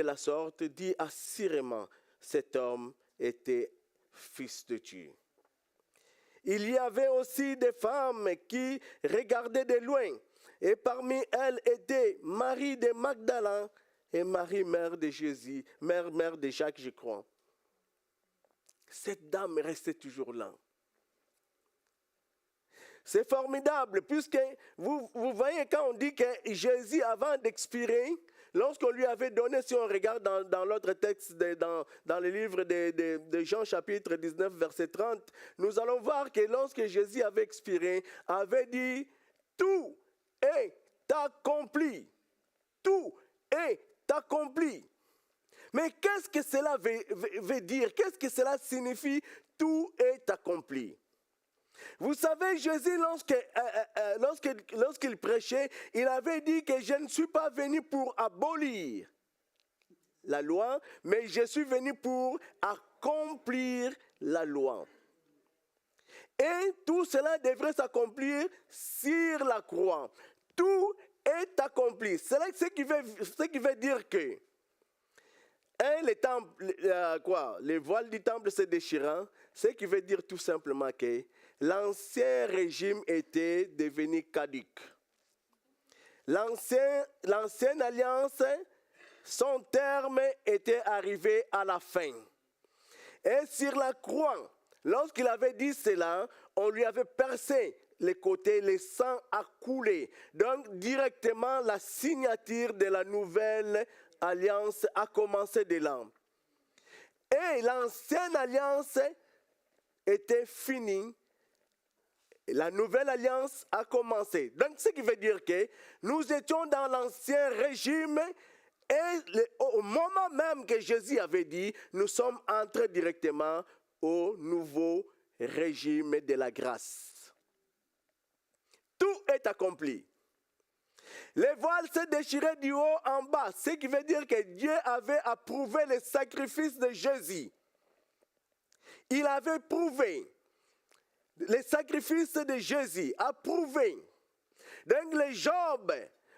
la sorte, dit assurément, cet homme était fils de Dieu. Il y avait aussi des femmes qui regardaient de loin, et parmi elles étaient Marie de Magdala et Marie, mère de Jésus, mère de Jacques, je crois. Cette dame restait toujours là. C'est formidable, puisque vous voyez quand on dit que Jésus, avant d'expirer, lorsqu'on lui avait donné, si on regarde dans l'autre texte, dans le livre de Jean chapitre 19, verset 30, nous allons voir que lorsque Jésus avait expiré, avait dit, tout est accompli. Tout est accompli. Mais qu'est-ce que cela veut dire? Qu'est-ce que cela signifie? Tout est accompli. Vous savez, Jésus, lorsqu'il prêchait, il avait dit que je ne suis pas venu pour abolir la loi, mais je suis venu pour accomplir la loi. Et tout cela devrait s'accomplir sur la croix. Tout est accompli. C'est là ce qui veut dire que les voiles du temple se déchirant, ce qui veut dire tout simplement que l'ancien régime était devenu caduc. L'ancienne alliance, son terme était arrivé à la fin. Et sur la croix, lorsqu'il avait dit cela, on lui avait percé les côtés, le sang a coulé. Donc directement la signature de la nouvelle alliance a commencé de là. Et l'ancienne alliance était finie. La nouvelle alliance a commencé. Donc ce qui veut dire que nous étions dans l'ancien régime et au moment même que Jésus avait dit, nous sommes entrés directement au nouveau régime de la grâce. Tout est accompli. Les voiles se déchiraient du haut en bas, ce qui veut dire que Dieu avait approuvé le sacrifice de Jésus. Il avait prouvé le sacrifice de Jésus, approuvé. Donc le job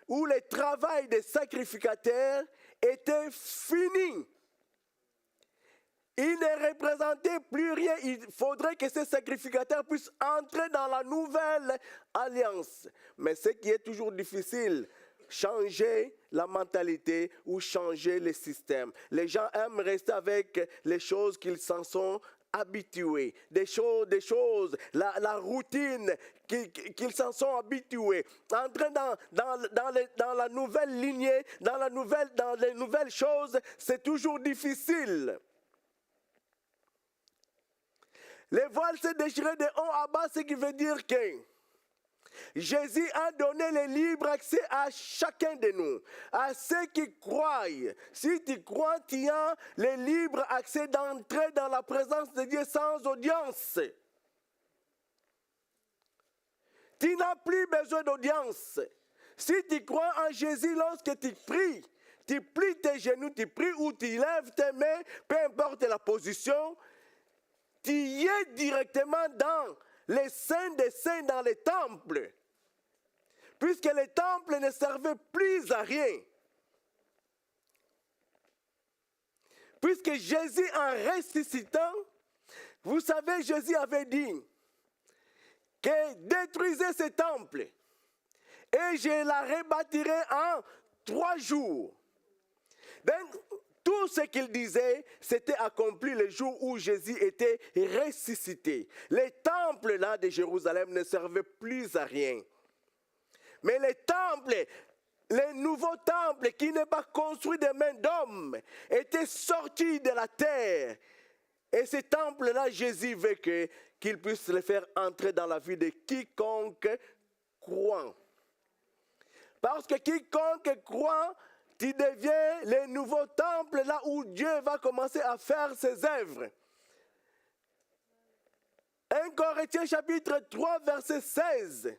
ou le travail des sacrificateurs était fini. Il ne représentait plus rien. Il faudrait que ces sacrificateurs puissent entrer dans la nouvelle alliance. Mais ce qui est toujours difficile, changer la mentalité ou changer le système. Les gens aiment rester avec les choses qu'ils s'en sont habitués. Des choses, la routine qu'ils s'en sont habitués. Entrer dans la nouvelle lignée, dans les nouvelles choses, c'est toujours difficile. Les voiles se déchiraient de haut à bas, ce qui veut dire que Jésus a donné le libre accès à chacun de nous, à ceux qui croient. Si tu crois, tu as le libre accès d'entrer dans la présence de Dieu sans audience. Tu n'as plus besoin d'audience. Si tu crois en Jésus lorsque tu pries, tu plies tes genoux, tu pries ou tu lèves tes mains, peu importe la position, tu y es directement dans les saints des saints, dans les temples. Puisque les temples ne servaient plus à rien. Puisque Jésus, en ressuscitant, vous savez, Jésus avait dit que détruisez ce temple et je la rebâtirai en 3 jours. Donc, tout ce qu'il disait, c'était accompli le jour où Jésus était ressuscité. Les temples là de Jérusalem ne servaient plus à rien. Mais les temples, les nouveaux temples qui n'est pas construit de mains d'hommes, étaient sortis de la terre. Et ces temples-là, Jésus veut qu'il puisse les faire entrer dans la vie de quiconque croit. Parce que quiconque croit, tu deviens le nouveau temple là où Dieu va commencer à faire ses œuvres. 1 Corinthiens chapitre 3 verset 16.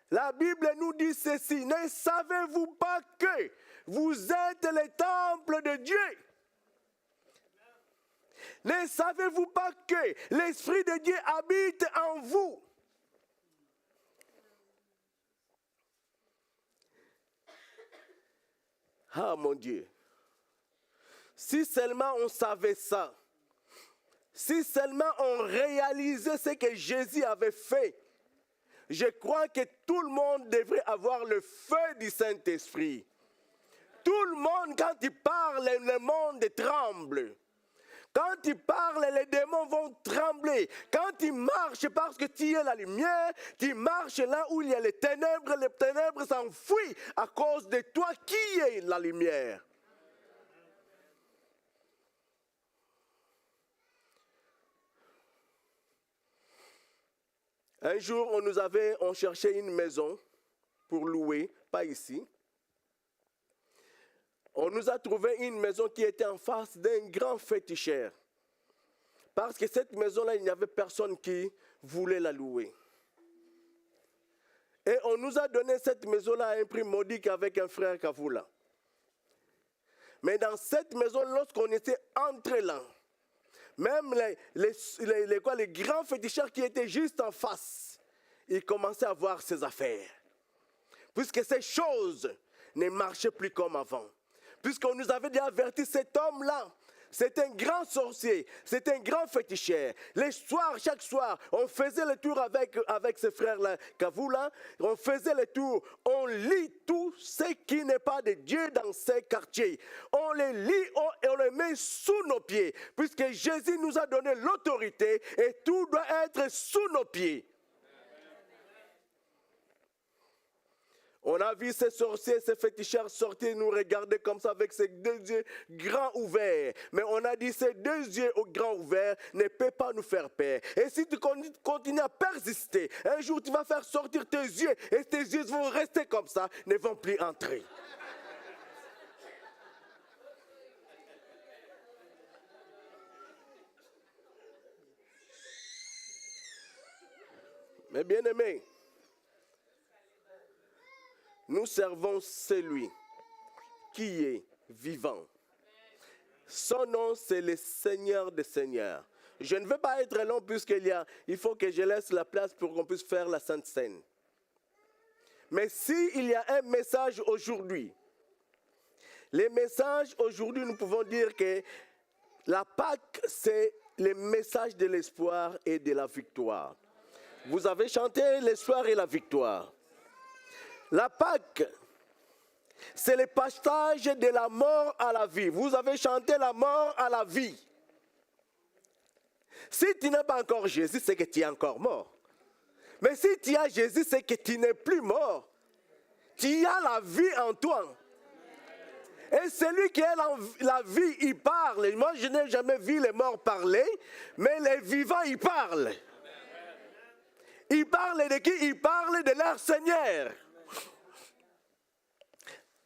La Bible nous dit ceci. Ne savez-vous pas que vous êtes le temple de Dieu? Ne savez-vous pas que l'Esprit de Dieu habite en vous? Ah mon Dieu, si seulement on savait ça, si seulement on réalisait ce que Jésus avait fait, je crois que tout le monde devrait avoir le feu du Saint-Esprit. Tout le monde, quand il parle, le monde tremble. Quand il parle, les démons vont trembler. Quand il marche, parce que tu es la lumière, tu marches là où il y a les ténèbres s'enfuient à cause de toi qui es la lumière. Un jour, on cherchait une maison pour louer, pas ici. On nous a trouvé une maison qui était en face d'un grand féticheur. Parce que cette maison-là, il n'y avait personne qui voulait la louer. Et on nous a donné cette maison-là à un prix modique avec un frère Kavoula. Mais dans cette maison, lorsqu'on était entré là, Même les grands féticheurs qui étaient juste en face, ils commençaient à voir ces affaires. Puisque ces choses ne marchaient plus comme avant. Puisqu'on nous avait déjà averti, cet homme-là, c'est un grand sorcier, c'est un grand féticheur. Les soirs, chaque soir, on faisait le tour avec ces frères-là, Kavou-là, on faisait le tour, on lit tout ce qui n'est pas de Dieu dans ces quartiers. On les lit et on les met sous nos pieds, puisque Jésus nous a donné l'autorité et tout doit être sous nos pieds. On a vu ces sorciers, ces féticheurs sortir, nous regarder comme ça avec ces deux yeux grands ouverts. Mais on a dit ces deux yeux grands ouverts ne peuvent pas nous faire peur. Et si tu continues à persister, un jour tu vas faire sortir tes yeux et tes yeux vont rester comme ça, ne vont plus entrer. Mais bien aimé, nous servons celui qui est vivant. Son nom, c'est le Seigneur des Seigneurs. Je ne veux pas être long puisqu'il faut que je laisse la place pour qu'on puisse faire la Sainte Seine. Mais s'il y a un message aujourd'hui, les messages aujourd'hui, nous pouvons dire que la Pâque, c'est le message de l'espoir et de la victoire. Vous avez chanté l'espoir et la victoire. La Pâque, c'est le passage de la mort à la vie. Vous avez chanté la mort à la vie. Si tu n'as pas encore Jésus, c'est que tu es encore mort. Mais si tu as Jésus, c'est que tu n'es plus mort. Tu as la vie en toi. Et celui qui a la vie, il parle. Moi, je n'ai jamais vu les morts parler, mais les vivants, ils parlent. Ils parlent de qui? Ils parlent de leur Seigneur.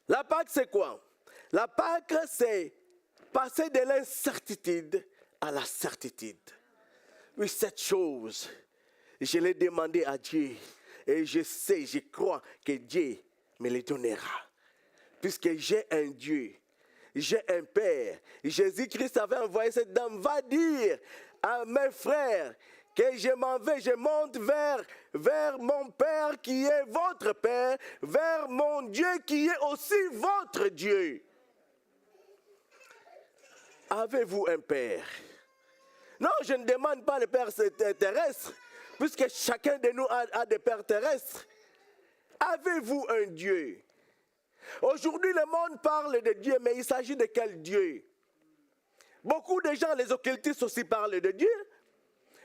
La Pâque, c'est quoi? La Pâque, c'est passer de l'incertitude à la certitude. Oui, cette chose, je l'ai demandé à Dieu. Et je sais, je crois que Dieu me le donnera. Puisque j'ai un Dieu, j'ai un Père. Jésus-Christ avait envoyé cette dame, va dire à mes frères que je m'en vais, je monte vers mon Père qui est votre Père, vers mon Dieu qui est aussi votre Dieu. Avez-vous un Père? Non, je ne demande pas le Père terrestre, puisque chacun de nous a des pères terrestres. Avez-vous un Dieu? Aujourd'hui, le monde parle de Dieu, mais il s'agit de quel Dieu? Beaucoup de gens, les occultistes aussi, parlent de Dieu.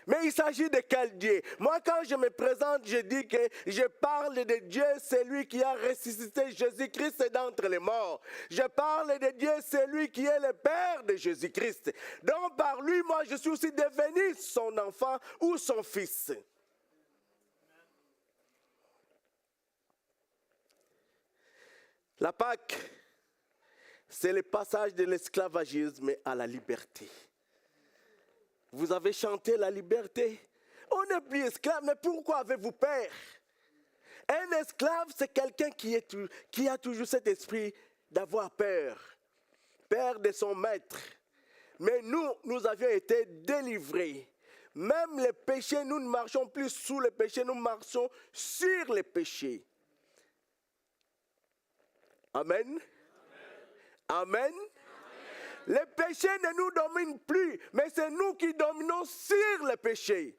Mais il s'agit de quel Dieu? Moi, quand je me présente, je dis que je parle de Dieu, c'est lui qui a ressuscité Jésus-Christ d'entre les morts. Je parle de Dieu, c'est lui qui est le Père de Jésus-Christ. Donc, par lui, moi, je suis aussi devenu son enfant ou son fils. La Pâque, c'est le passage de l'esclavagisme à la liberté. Vous avez chanté la liberté. On n'est plus esclave, mais pourquoi avez-vous peur? Un esclave, c'est quelqu'un qui a toujours cet esprit d'avoir peur. Peur de son maître. Mais nous avions été délivrés. Même les péchés, nous ne marchons plus sous les péchés, nous marchons sur les péchés. Amen. Amen. Amen. Les péchés ne nous dominent plus, mais c'est nous qui dominons sur les péchés.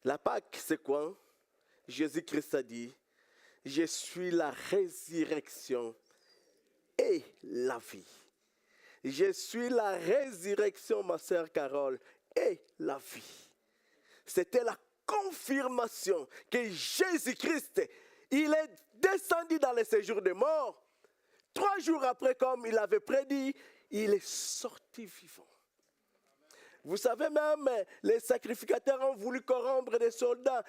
La Pâque, c'est quoi? Jésus-Christ a dit, je suis la résurrection et la vie. Je suis la résurrection, ma sœur Carole, et la vie. C'était la confirmation que Jésus-Christ, il est descendu dans le séjour des morts. 3 jours après, comme il avait prédit, il est sorti vivant. Vous savez même, les sacrificateurs ont voulu corrompre des soldats,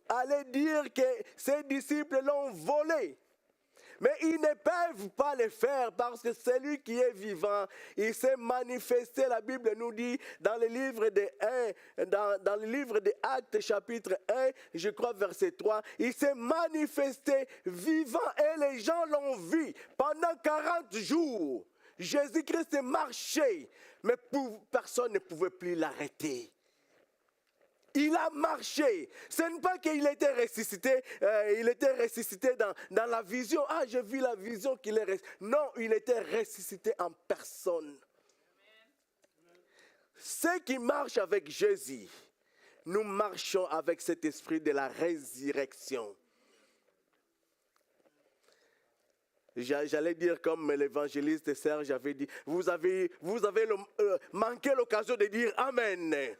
aller dire que ses disciples l'ont volé. Mais ils ne peuvent pas le faire parce que celui qui est vivant, il s'est manifesté, la Bible nous dit, dans le livre des Actes, chapitre 1, je crois verset 3, il s'est manifesté vivant et les gens l'ont vu pendant 40 jours. Jésus-Christ marchait, mais personne ne pouvait plus l'arrêter. Il a marché. Ce n'est pas qu'il était ressuscité, dans la vision. Ah, j'ai vu la vision qu'il est ressuscité. Non, il était ressuscité en personne. Ceux qui marchent avec Jésus, nous marchons avec cet esprit de la résurrection. J'allais dire comme l'évangéliste Serge avait dit, vous avez manqué l'occasion de dire Amen. Amen.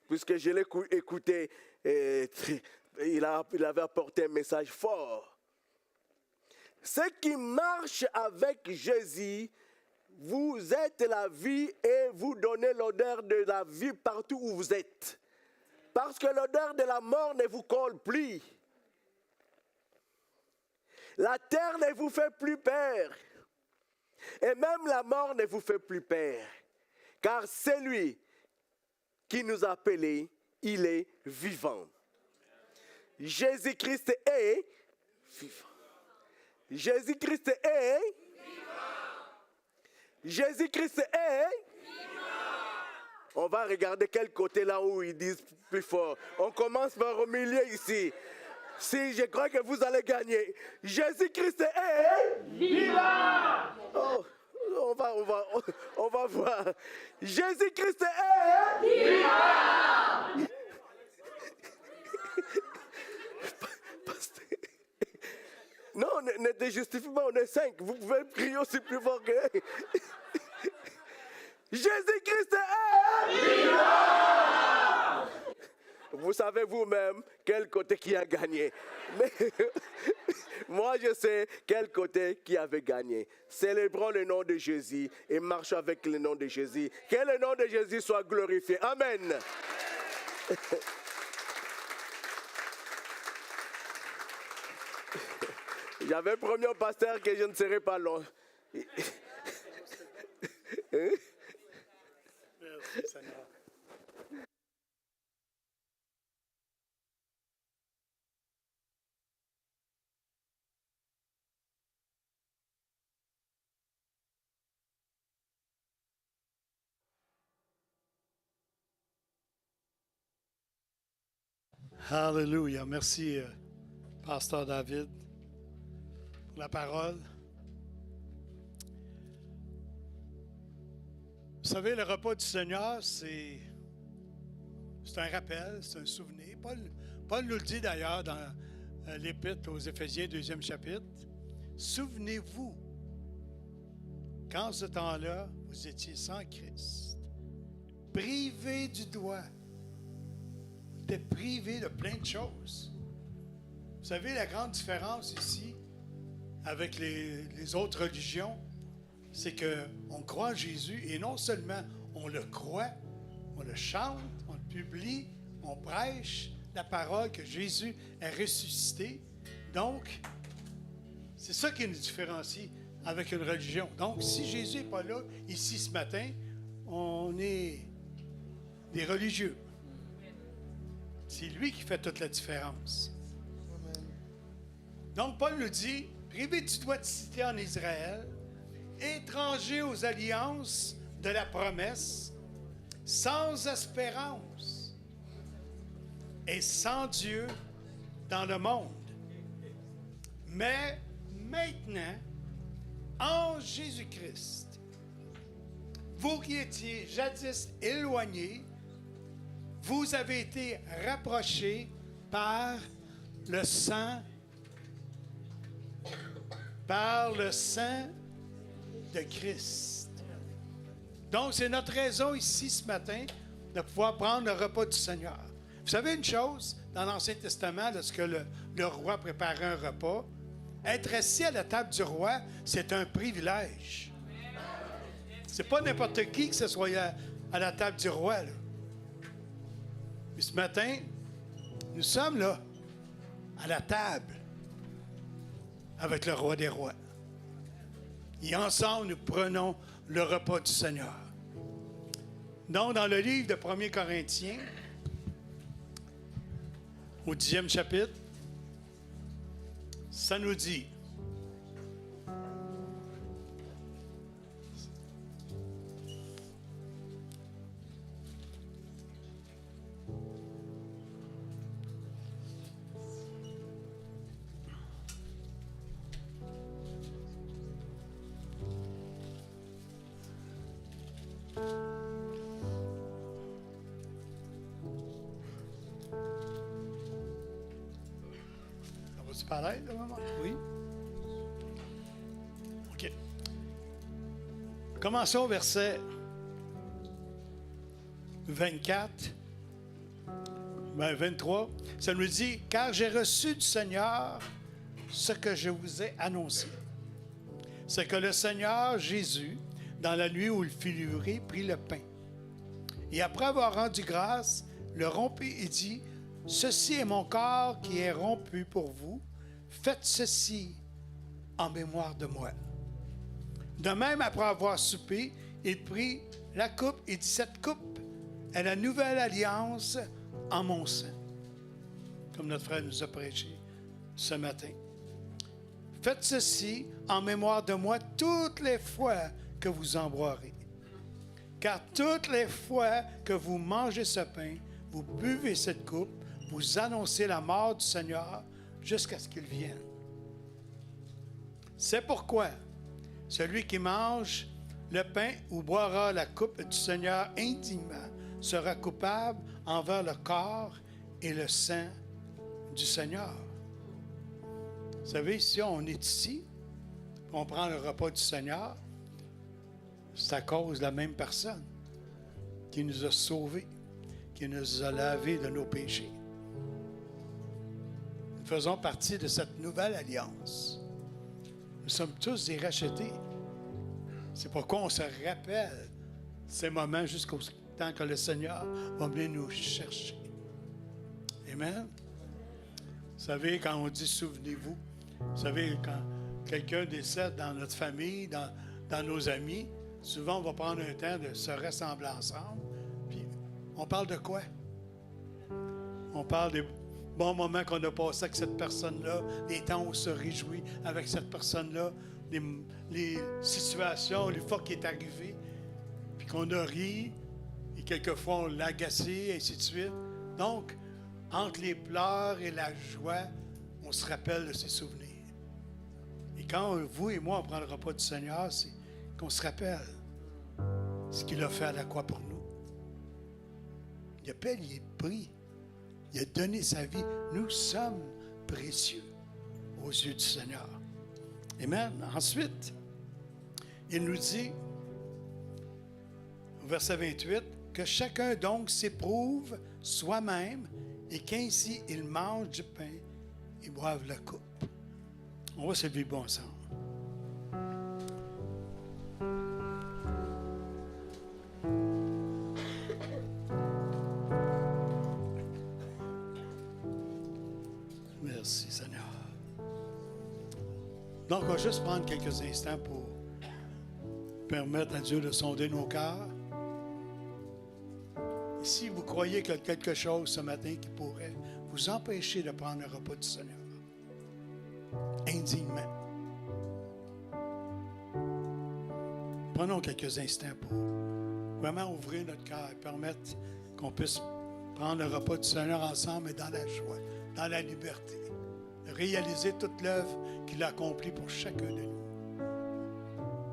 Puisque je l'ai écouté, il avait apporté un message fort. Ceux qui marchent avec Jésus, vous êtes la vie et vous donnez l'odeur de la vie partout où vous êtes. Parce que l'odeur de la mort ne vous colle plus. La terre ne vous fait plus peur. Et même la mort ne vous fait plus peur. Car c'est lui qui nous a appelés, il est vivant. Jésus-Christ est vivant. Jésus-Christ est vivant. Jésus-Christ est vivant. On va regarder quel côté là où ils disent plus fort. On commence par au milieu ici. Si je crois que vous allez gagner. Jésus-Christ est vivant. Oh. On va voir. Jésus-Christ est vivant. Non, ne te justifie pas, on est 5. Vous pouvez prier aussi plus fort que... Jésus-Christ est vivant. Vous savez vous-même quel côté qui a gagné. Mais moi, je sais quel côté qui avait gagné. Célébrons le nom de Jésus et marchons avec le nom de Jésus. Que le nom de Jésus soit glorifié. Amen. J'avais promis au pasteur que je ne serais pas long. Merci, Seigneur. Alléluia. Merci, Pasteur David, pour la parole. Vous savez, le repas du Seigneur, c'est un rappel, c'est un souvenir. Paul nous le dit d'ailleurs dans l'Épître aux Éphésiens, 2e chapitre. Souvenez-vous qu'en ce temps-là, vous étiez sans Christ, privés du doigt. Vous êtes privés de plein de choses. Vous savez, la grande différence ici avec les autres religions, c'est qu'on croit en Jésus et non seulement on le croit, on le chante, on le publie, on prêche la parole que Jésus est ressuscité. Donc, c'est ça qui nous différencie avec une religion. Donc, si Jésus n'est pas là, ici ce matin, on est des religieux. C'est lui qui fait toute la différence. Donc, Paul nous dit, privé du doigt de cité en Israël, étranger aux alliances de la promesse, sans espérance et sans Dieu dans le monde. Mais maintenant, en Jésus-Christ, vous qui étiez jadis éloignés, vous avez été rapprochés par le sang de Christ. Donc, c'est notre raison ici ce matin de pouvoir prendre le repas du Seigneur. Vous savez une chose, dans l'Ancien Testament, lorsque le roi préparait un repas, être assis à la table du roi, c'est un privilège. C'est pas n'importe qui que ce soit à la table du roi, là. Puis ce matin, nous sommes là, à la table, avec le roi des rois. Et ensemble, nous prenons le repas du Seigneur. Donc, dans le livre de 1 Corinthiens, au 10e chapitre, ça nous dit, Es-tu pas à l'aise, là, maman? Oui? OK. Commençons au verset 24. 23. Ça nous dit, « Car j'ai reçu du Seigneur ce que je vous ai annoncé. C'est que le Seigneur Jésus, dans la nuit où il fut livré, prit le pain. Et après avoir rendu grâce, le rompit et dit, « Ceci est mon corps qui est rompu pour vous. Faites ceci en mémoire de moi. » De même, après avoir soupé, il prit la coupe et dit, « Cette coupe est la nouvelle alliance en mon sang. » Comme notre frère nous a prêché ce matin. « Faites ceci en mémoire de moi toutes les fois que vous en boirez. Car toutes les fois que vous mangez ce pain, vous buvez cette coupe, vous annoncez la mort du Seigneur jusqu'à ce qu'il vienne. C'est pourquoi celui qui mange le pain ou boira la coupe du Seigneur indignement sera coupable envers le corps et le sang du Seigneur. » Vous savez, si on est ici, on prend le repas du Seigneur, c'est à cause de la même personne qui nous a sauvés, qui nous a lavés de nos péchés. Nous faisons partie de cette nouvelle alliance. Nous sommes tous des rachetés. C'est pourquoi on se rappelle ces moments jusqu'au temps que le Seigneur va venir nous chercher. Amen. Vous savez, quand on dit « souvenez-vous », vous savez, quand quelqu'un décède dans notre famille, dans nos amis, souvent on va prendre un temps de se rassembler ensemble. Puis on parle de quoi? On parle des bons moments qu'on a passés avec cette personne-là, les temps où on se réjouit avec cette personne-là, les situations, les fois qui est arrivé, puis qu'on a ri, et quelquefois on l'a agacé, et ainsi de suite. Donc, entre les pleurs et la joie, on se rappelle de ces souvenirs. Et quand vous et moi, on prend le repas du Seigneur, c'est qu'on se rappelle ce qu'il a fait à la croix pour nous. Il a payé le prix. Il a donné sa vie. Nous sommes précieux aux yeux du Seigneur. Amen. Ensuite, il nous dit, au verset 28, que chacun donc s'éprouve soi-même et qu'ainsi il mange du pain et boive la coupe. On va se vivre ensemble. Merci Seigneur. Donc, on va juste prendre quelques instants pour permettre à Dieu de sonder nos cœurs. Et si vous croyez qu'il y a quelque chose ce matin qui pourrait vous empêcher de prendre le repas du Seigneur, indignement, prenons quelques instants pour vraiment ouvrir notre cœur et permettre qu'on puisse prendre le repas du Seigneur ensemble et dans la joie, dans la liberté, réaliser toute l'œuvre qu'il a accomplie pour chacun de nous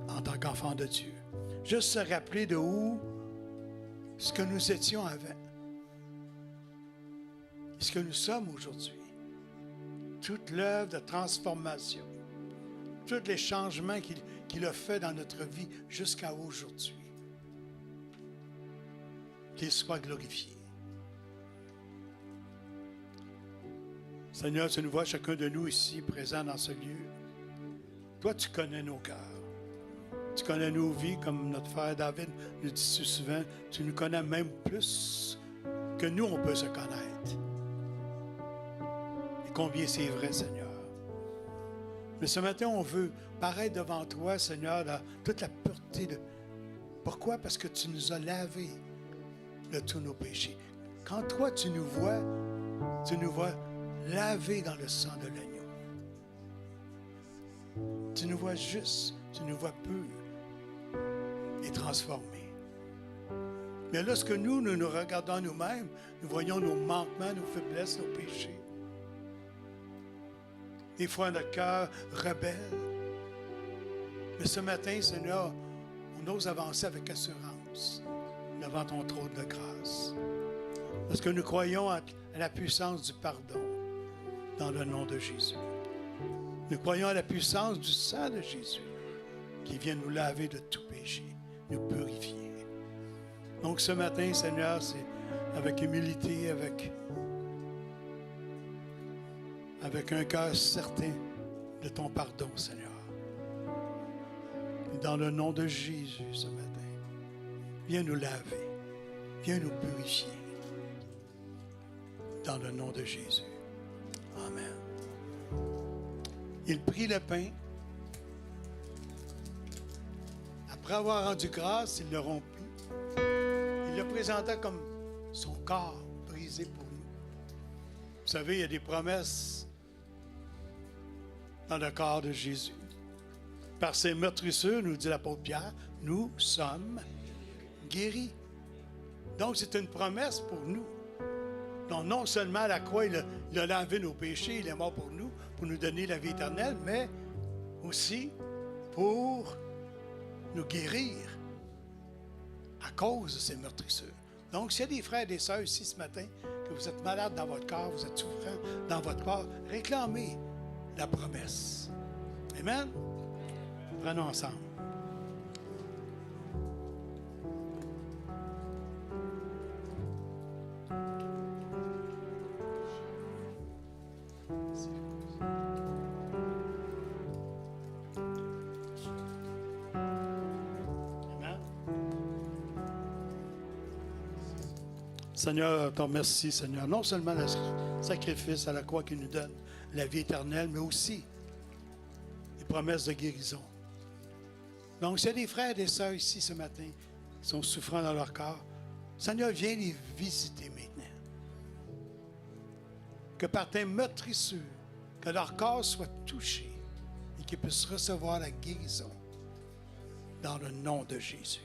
en tant qu'enfants de Dieu. Juste se rappeler de où ce que nous étions avant et ce que nous sommes aujourd'hui. Toute l'œuvre de transformation, tous les changements qu'il a fait dans notre vie jusqu'à aujourd'hui. Qu'il soit glorifié. Seigneur, tu nous vois chacun de nous ici, présents dans ce lieu. Toi, tu connais nos cœurs. Tu connais nos vies, comme notre frère David nous dit si souvent. Tu nous connais même plus que nous, on peut se connaître. Et combien c'est vrai, Seigneur. Mais ce matin, on veut paraître devant toi, Seigneur, dans toute la pureté de... Pourquoi? Parce que tu nous as lavés de tous nos péchés. Quand toi, tu nous vois lavés dans le sang de l'agneau. Tu nous vois juste, tu nous vois purs et transformés. Mais lorsque nous nous regardons nous-mêmes, nous voyons nos manquements, nos faiblesses, nos péchés. Des fois, notre cœur rebelle. Mais ce matin, Seigneur, on ose avancer avec assurance devant ton trône de grâce. Parce que nous croyons à la puissance du pardon dans le nom de Jésus. Nous croyons à la puissance du sang de Jésus qui vient nous laver de tout péché, nous purifier. Donc ce matin, Seigneur, c'est avec humilité, avec un cœur certain de ton pardon, Seigneur. Et dans le nom de Jésus ce matin, viens nous laver, viens nous purifier. Dans le nom de Jésus. Amen. Il prit le pain. Après avoir rendu grâce, il le rompit. Il le présenta comme son corps brisé pour nous. Vous savez, il y a des promesses dans le corps de Jésus. Par ses meurtrissures, nous dit l'apôtre Pierre, nous sommes guéris. Donc, c'est une promesse pour nous. Donc, non seulement à la croix, il a lavé nos péchés, il est mort pour nous donner la vie éternelle, mais aussi pour nous guérir à cause de ces meurtrissures. Donc, s'il y a des frères et des sœurs ici ce matin, que vous êtes malades dans votre corps, vous êtes souffrant dans votre corps, réclamez la promesse. Amen? Prenons ensemble. Seigneur, te remercie, Seigneur, non seulement le sacrifice à la croix qui nous donne la vie éternelle, mais aussi les promesses de guérison. Donc, s'il y a des frères et des sœurs ici ce matin qui sont souffrants dans leur corps, Seigneur, viens les visiter maintenant. Que par tes meurtrissures, que leur corps soit touché et qu'ils puissent recevoir la guérison dans le nom de Jésus.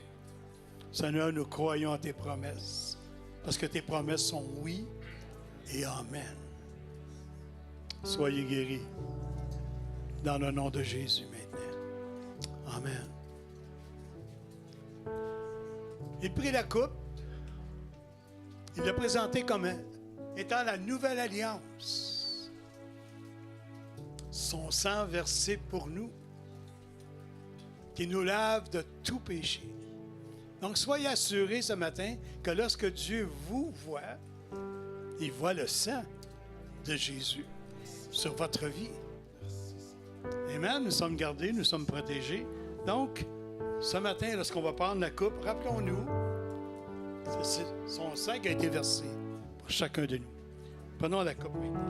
Seigneur, nous croyons à tes promesses. Parce que tes promesses sont oui et amen. Soyez guéris dans le nom de Jésus maintenant. Amen. Il prit la coupe. Il l'a présentée comme étant la nouvelle alliance. Son sang versé pour nous, qui nous lave de tout péché. Donc, soyez assurés ce matin que lorsque Dieu vous voit, il voit le sang de Jésus sur votre vie. Amen. Nous sommes gardés, nous sommes protégés. Donc, ce matin, lorsqu'on va prendre la coupe, rappelons-nous, c'est son sang qui a été versé pour chacun de nous. Prenons la coupe maintenant.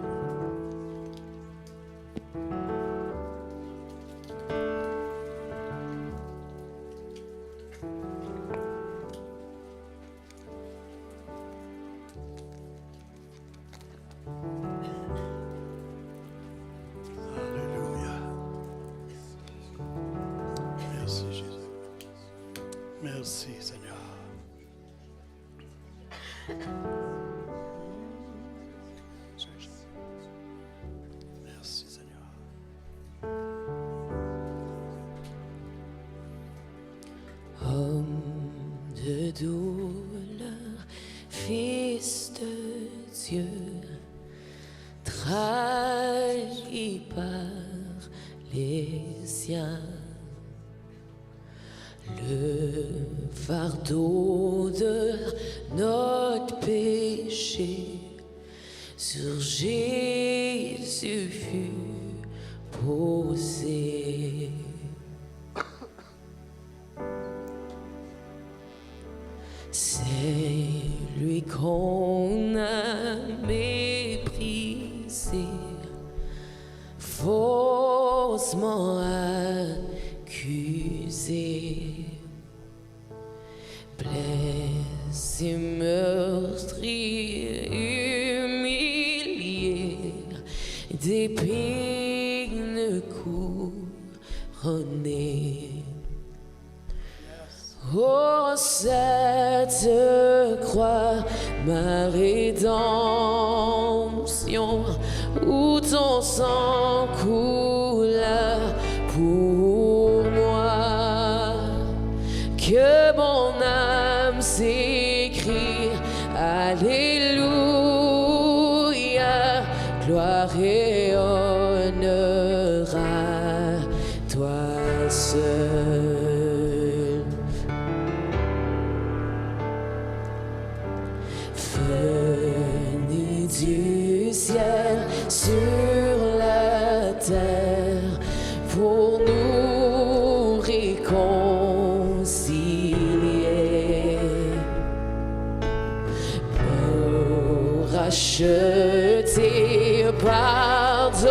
Merci, Seigneur. Merci, Seigneur. Homme de douleur, Fils de Dieu, trahi par les siens. Le fardeau de notre péché sur Jésus fut posé. C'est lui qu'on a méprisé, faussement accusé. Blessé, meurtri, humilié, d'épines couronnées. Oh, cette croix, ma rédemption, où ton sang coula pour moi, que mon âme s'écrie, Alléluia, gloire et honneur à Je t'ai pardonné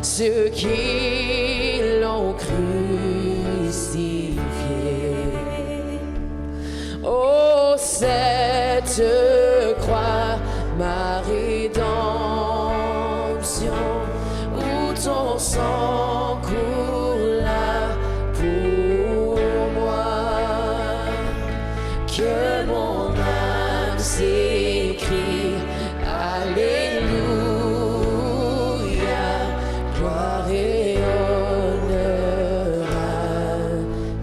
ceux qui l'ont crucifié. Oh, cette croix, ma rédemption, où ton sang coula pour moi, que mon âme s'écrie Alléluia, gloire et honneur à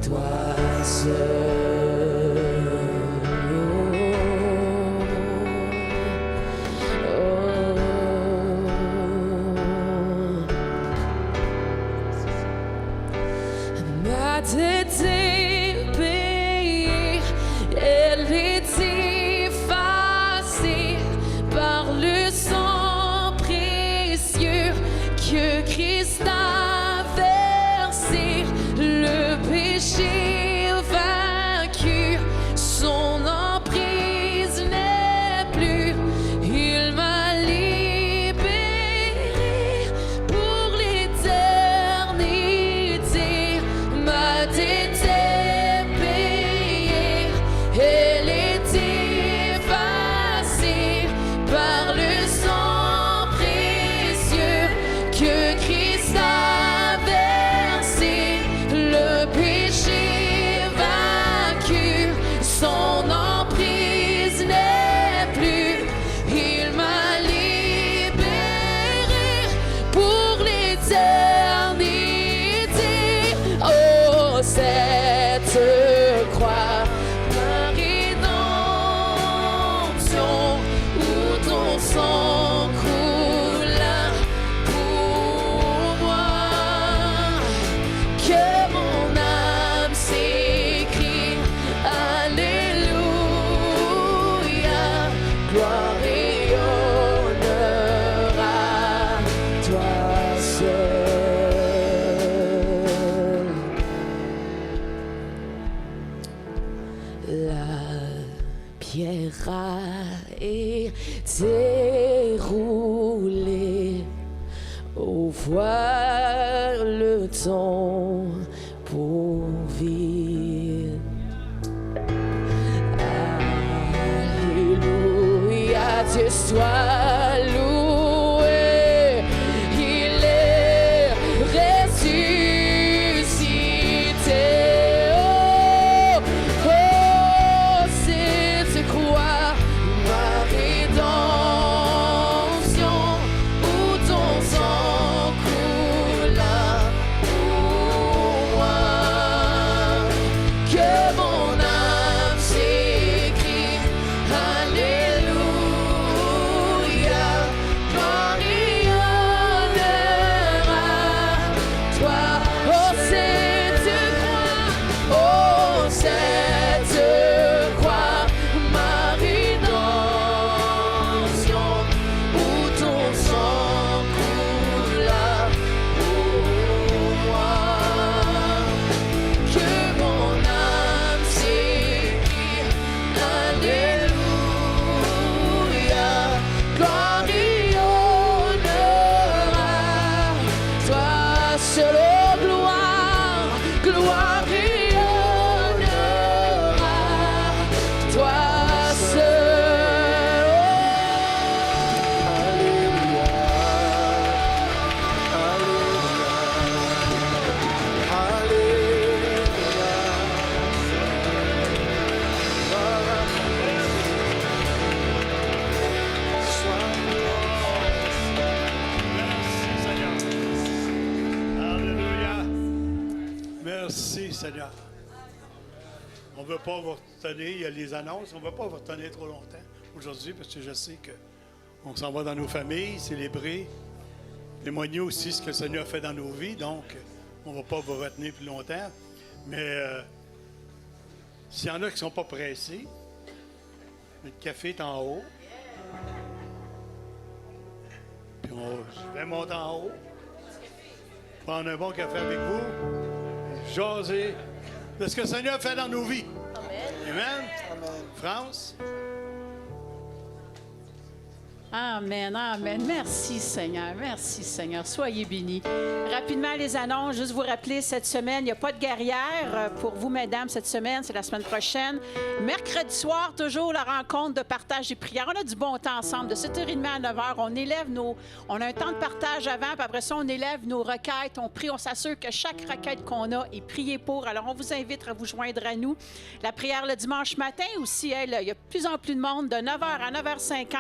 toi seul. Ma dette est payée, elle est effacée par le sang précieux que Christ a versé. Le péché vaincu, son emprise n'est plus. Il m'a libéré pour l'éternité. Ma dette est payée, elle est effacée par le sang précieux que Christ a versé. Le péché vaincu, son emprise n'est plus. Il m'a libéré pour l'éternité. Oh, cette croix, ma rédemption, où ton sang coula pour moi, que mon âme s'écrie Alléluia, gloire et honneur à toi seul. La pierre a été roulée, au voir le temps pour vivre. Alléluia, Dieu soit loué, il est ressuscité. Oh, oh, cette croix, ma rédemption, où ton sang coula pour moi, que mon âme s'écrie Alléluia, gloire et honneur à toi. Oh, cette croix, ma rédemption, où ton sang coula pour moi, que mon âme s'écrie Alléluia, gloire et honneur à toi seul. Oh, gloire, gloire et honneur à toi seul. Merci, Seigneur. Alléluia. Merci, Seigneur. On ne veut pas vous retenir, il y a les annonces, on ne veut pas vous retenir trop longtemps aujourd'hui parce que je sais qu'on s'en va dans nos familles, célébrer, témoigner aussi ce que le Seigneur a fait dans nos vies. Donc, on ne va pas vous retenir plus longtemps. Mais s'il y en a qui ne sont pas pressés, le café est en haut. Puis je vais monter en haut, prendre un bon café avec vous, jaser de ce que le Seigneur a fait dans nos vies. Amen. Amen. France. Amen, amen. Merci Seigneur, merci Seigneur. Soyez bénis. Rapidement, les annonces, juste vous rappeler, cette semaine, il n'y a pas de guerrière pour vous, mesdames, cette semaine, c'est la semaine prochaine. Mercredi soir, toujours la rencontre de partage et prière. On a du bon temps ensemble, de 7h30 à 9h. On a un temps de partage avant, puis après ça, on élève nos requêtes, on prie, on s'assure que chaque requête qu'on a est priée pour. Alors, on vous invite à vous joindre à nous. La prière le dimanche matin aussi, il y a de plus en plus de monde, de 9h à 9h50.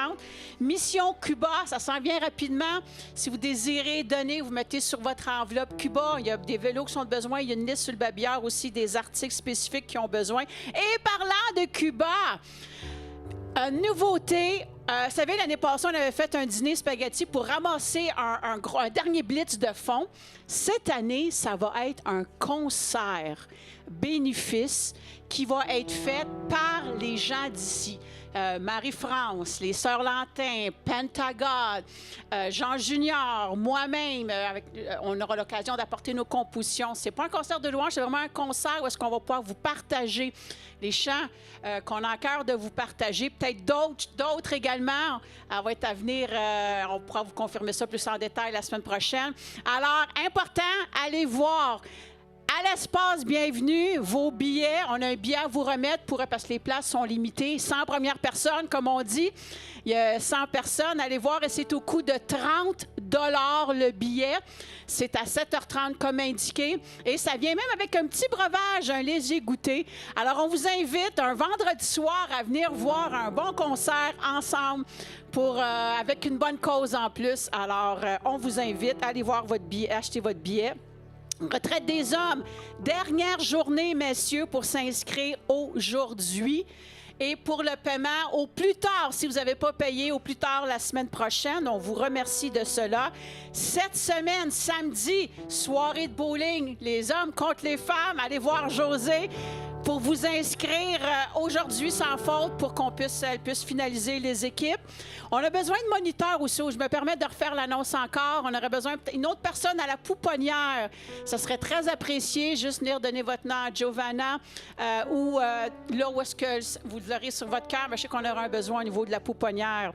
Mission Cuba, ça s'en vient rapidement. Si vous désirez donner, vous mettez sur votre enveloppe Cuba. Il y a des vélos qui ont besoin. Il y a une liste sur le babillard aussi des articles spécifiques qui ont besoin. Et parlant de Cuba, une nouveauté. Vous savez, l'année passée, on avait fait un dîner spaghetti pour ramasser un dernier blitz de fonds. Cette année, ça va être un concert bénéfice qui va être fait par les gens d'ici. Marie-France, les Sœurs Lantin, Pentagod, Jean Junior, moi-même, on aura l'occasion d'apporter nos compositions. C'est pas un concert de louange, c'est vraiment un concert où est-ce qu'on va pouvoir vous partager les chants qu'on a à cœur de vous partager. Peut-être d'autres également. Elle va être à venir, on pourra vous confirmer ça plus en détail la semaine prochaine. Alors, important, allez voir. À l'espace, bienvenue, vos billets. On a un billet à vous remettre parce que les places sont limitées. 100 premières personnes, comme on dit. Il y a 100 personnes. Allez voir, et c'est au coût de 30 $ le billet. C'est à 7h30 comme indiqué. Et ça vient même avec un petit breuvage, un léger goûter. Alors, on vous invite un vendredi soir à venir voir un bon concert ensemble avec une bonne cause en plus. Alors, on vous invite à aller voir votre billet, acheter votre billet. Retraite des hommes, dernière journée, messieurs, pour s'inscrire aujourd'hui. Et pour le paiement, au plus tard, si vous n'avez pas payé, au plus tard la semaine prochaine, on vous remercie de cela. Cette semaine, samedi, soirée de bowling, les hommes contre les femmes, allez voir José pour vous inscrire aujourd'hui sans faute pour qu'on puisse finaliser les équipes. On a besoin de moniteurs aussi. Je me permets de refaire l'annonce encore. On aurait besoin d'une autre personne à la pouponnière. Ça serait très apprécié. Juste venir donner votre nom à Giovanna ou là où est-ce que vous l'aurez sur votre cœur. Je sais qu'on aura un besoin au niveau de la pouponnière.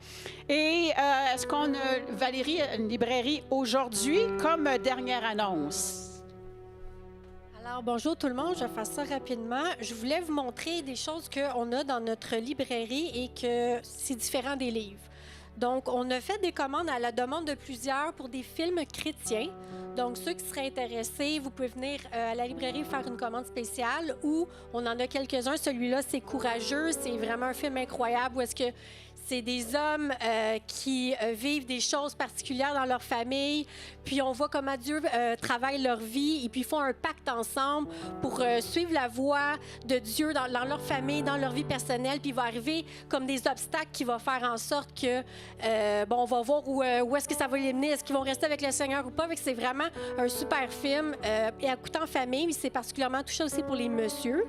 Et est-ce qu'on a, Valérie, une librairie aujourd'hui comme dernière annonce? Alors, bonjour tout le monde, je vais faire ça rapidement. Je voulais vous montrer des choses qu'on a dans notre librairie et que c'est différent des livres. Donc, on a fait des commandes à la demande de plusieurs pour des films chrétiens. Donc, ceux qui seraient intéressés, vous pouvez venir à la librairie faire une commande spéciale ou on en a quelques-uns. Celui-là, c'est Courageux. C'est vraiment un film incroyable où est-ce que c'est des hommes qui vivent des choses particulières dans leur famille, puis on voit comment Dieu travaille leur vie, et puis ils font un pacte ensemble pour suivre la voie de Dieu dans leur famille, dans leur vie personnelle, puis il va arriver comme des obstacles qui vont faire en sorte que, on va voir où est-ce que ça va les mener, est-ce qu'ils vont rester avec le Seigneur ou pas. C'est vraiment un super film, et à écouter en famille, mais c'est particulièrement touché aussi pour les messieurs.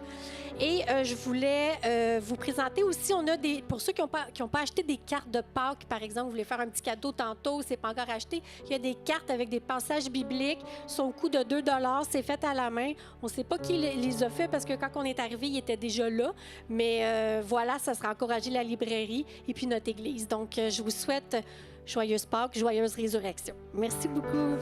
Et je voulais vous présenter aussi, on a pour ceux qui n'ont pas acheté des cartes de Pâques, par exemple, vous voulez faire un petit cadeau tantôt, c'est pas encore acheté, il y a des cartes avec des passages bibliques, sont au coût de 2 $, c'est fait à la main. On ne sait pas qui les a fait parce que quand on est arrivé, il était déjà là, mais voilà, ça sera encourager la librairie et puis notre Église. Donc, je vous souhaite joyeuse Pâques, joyeuse résurrection. Merci beaucoup.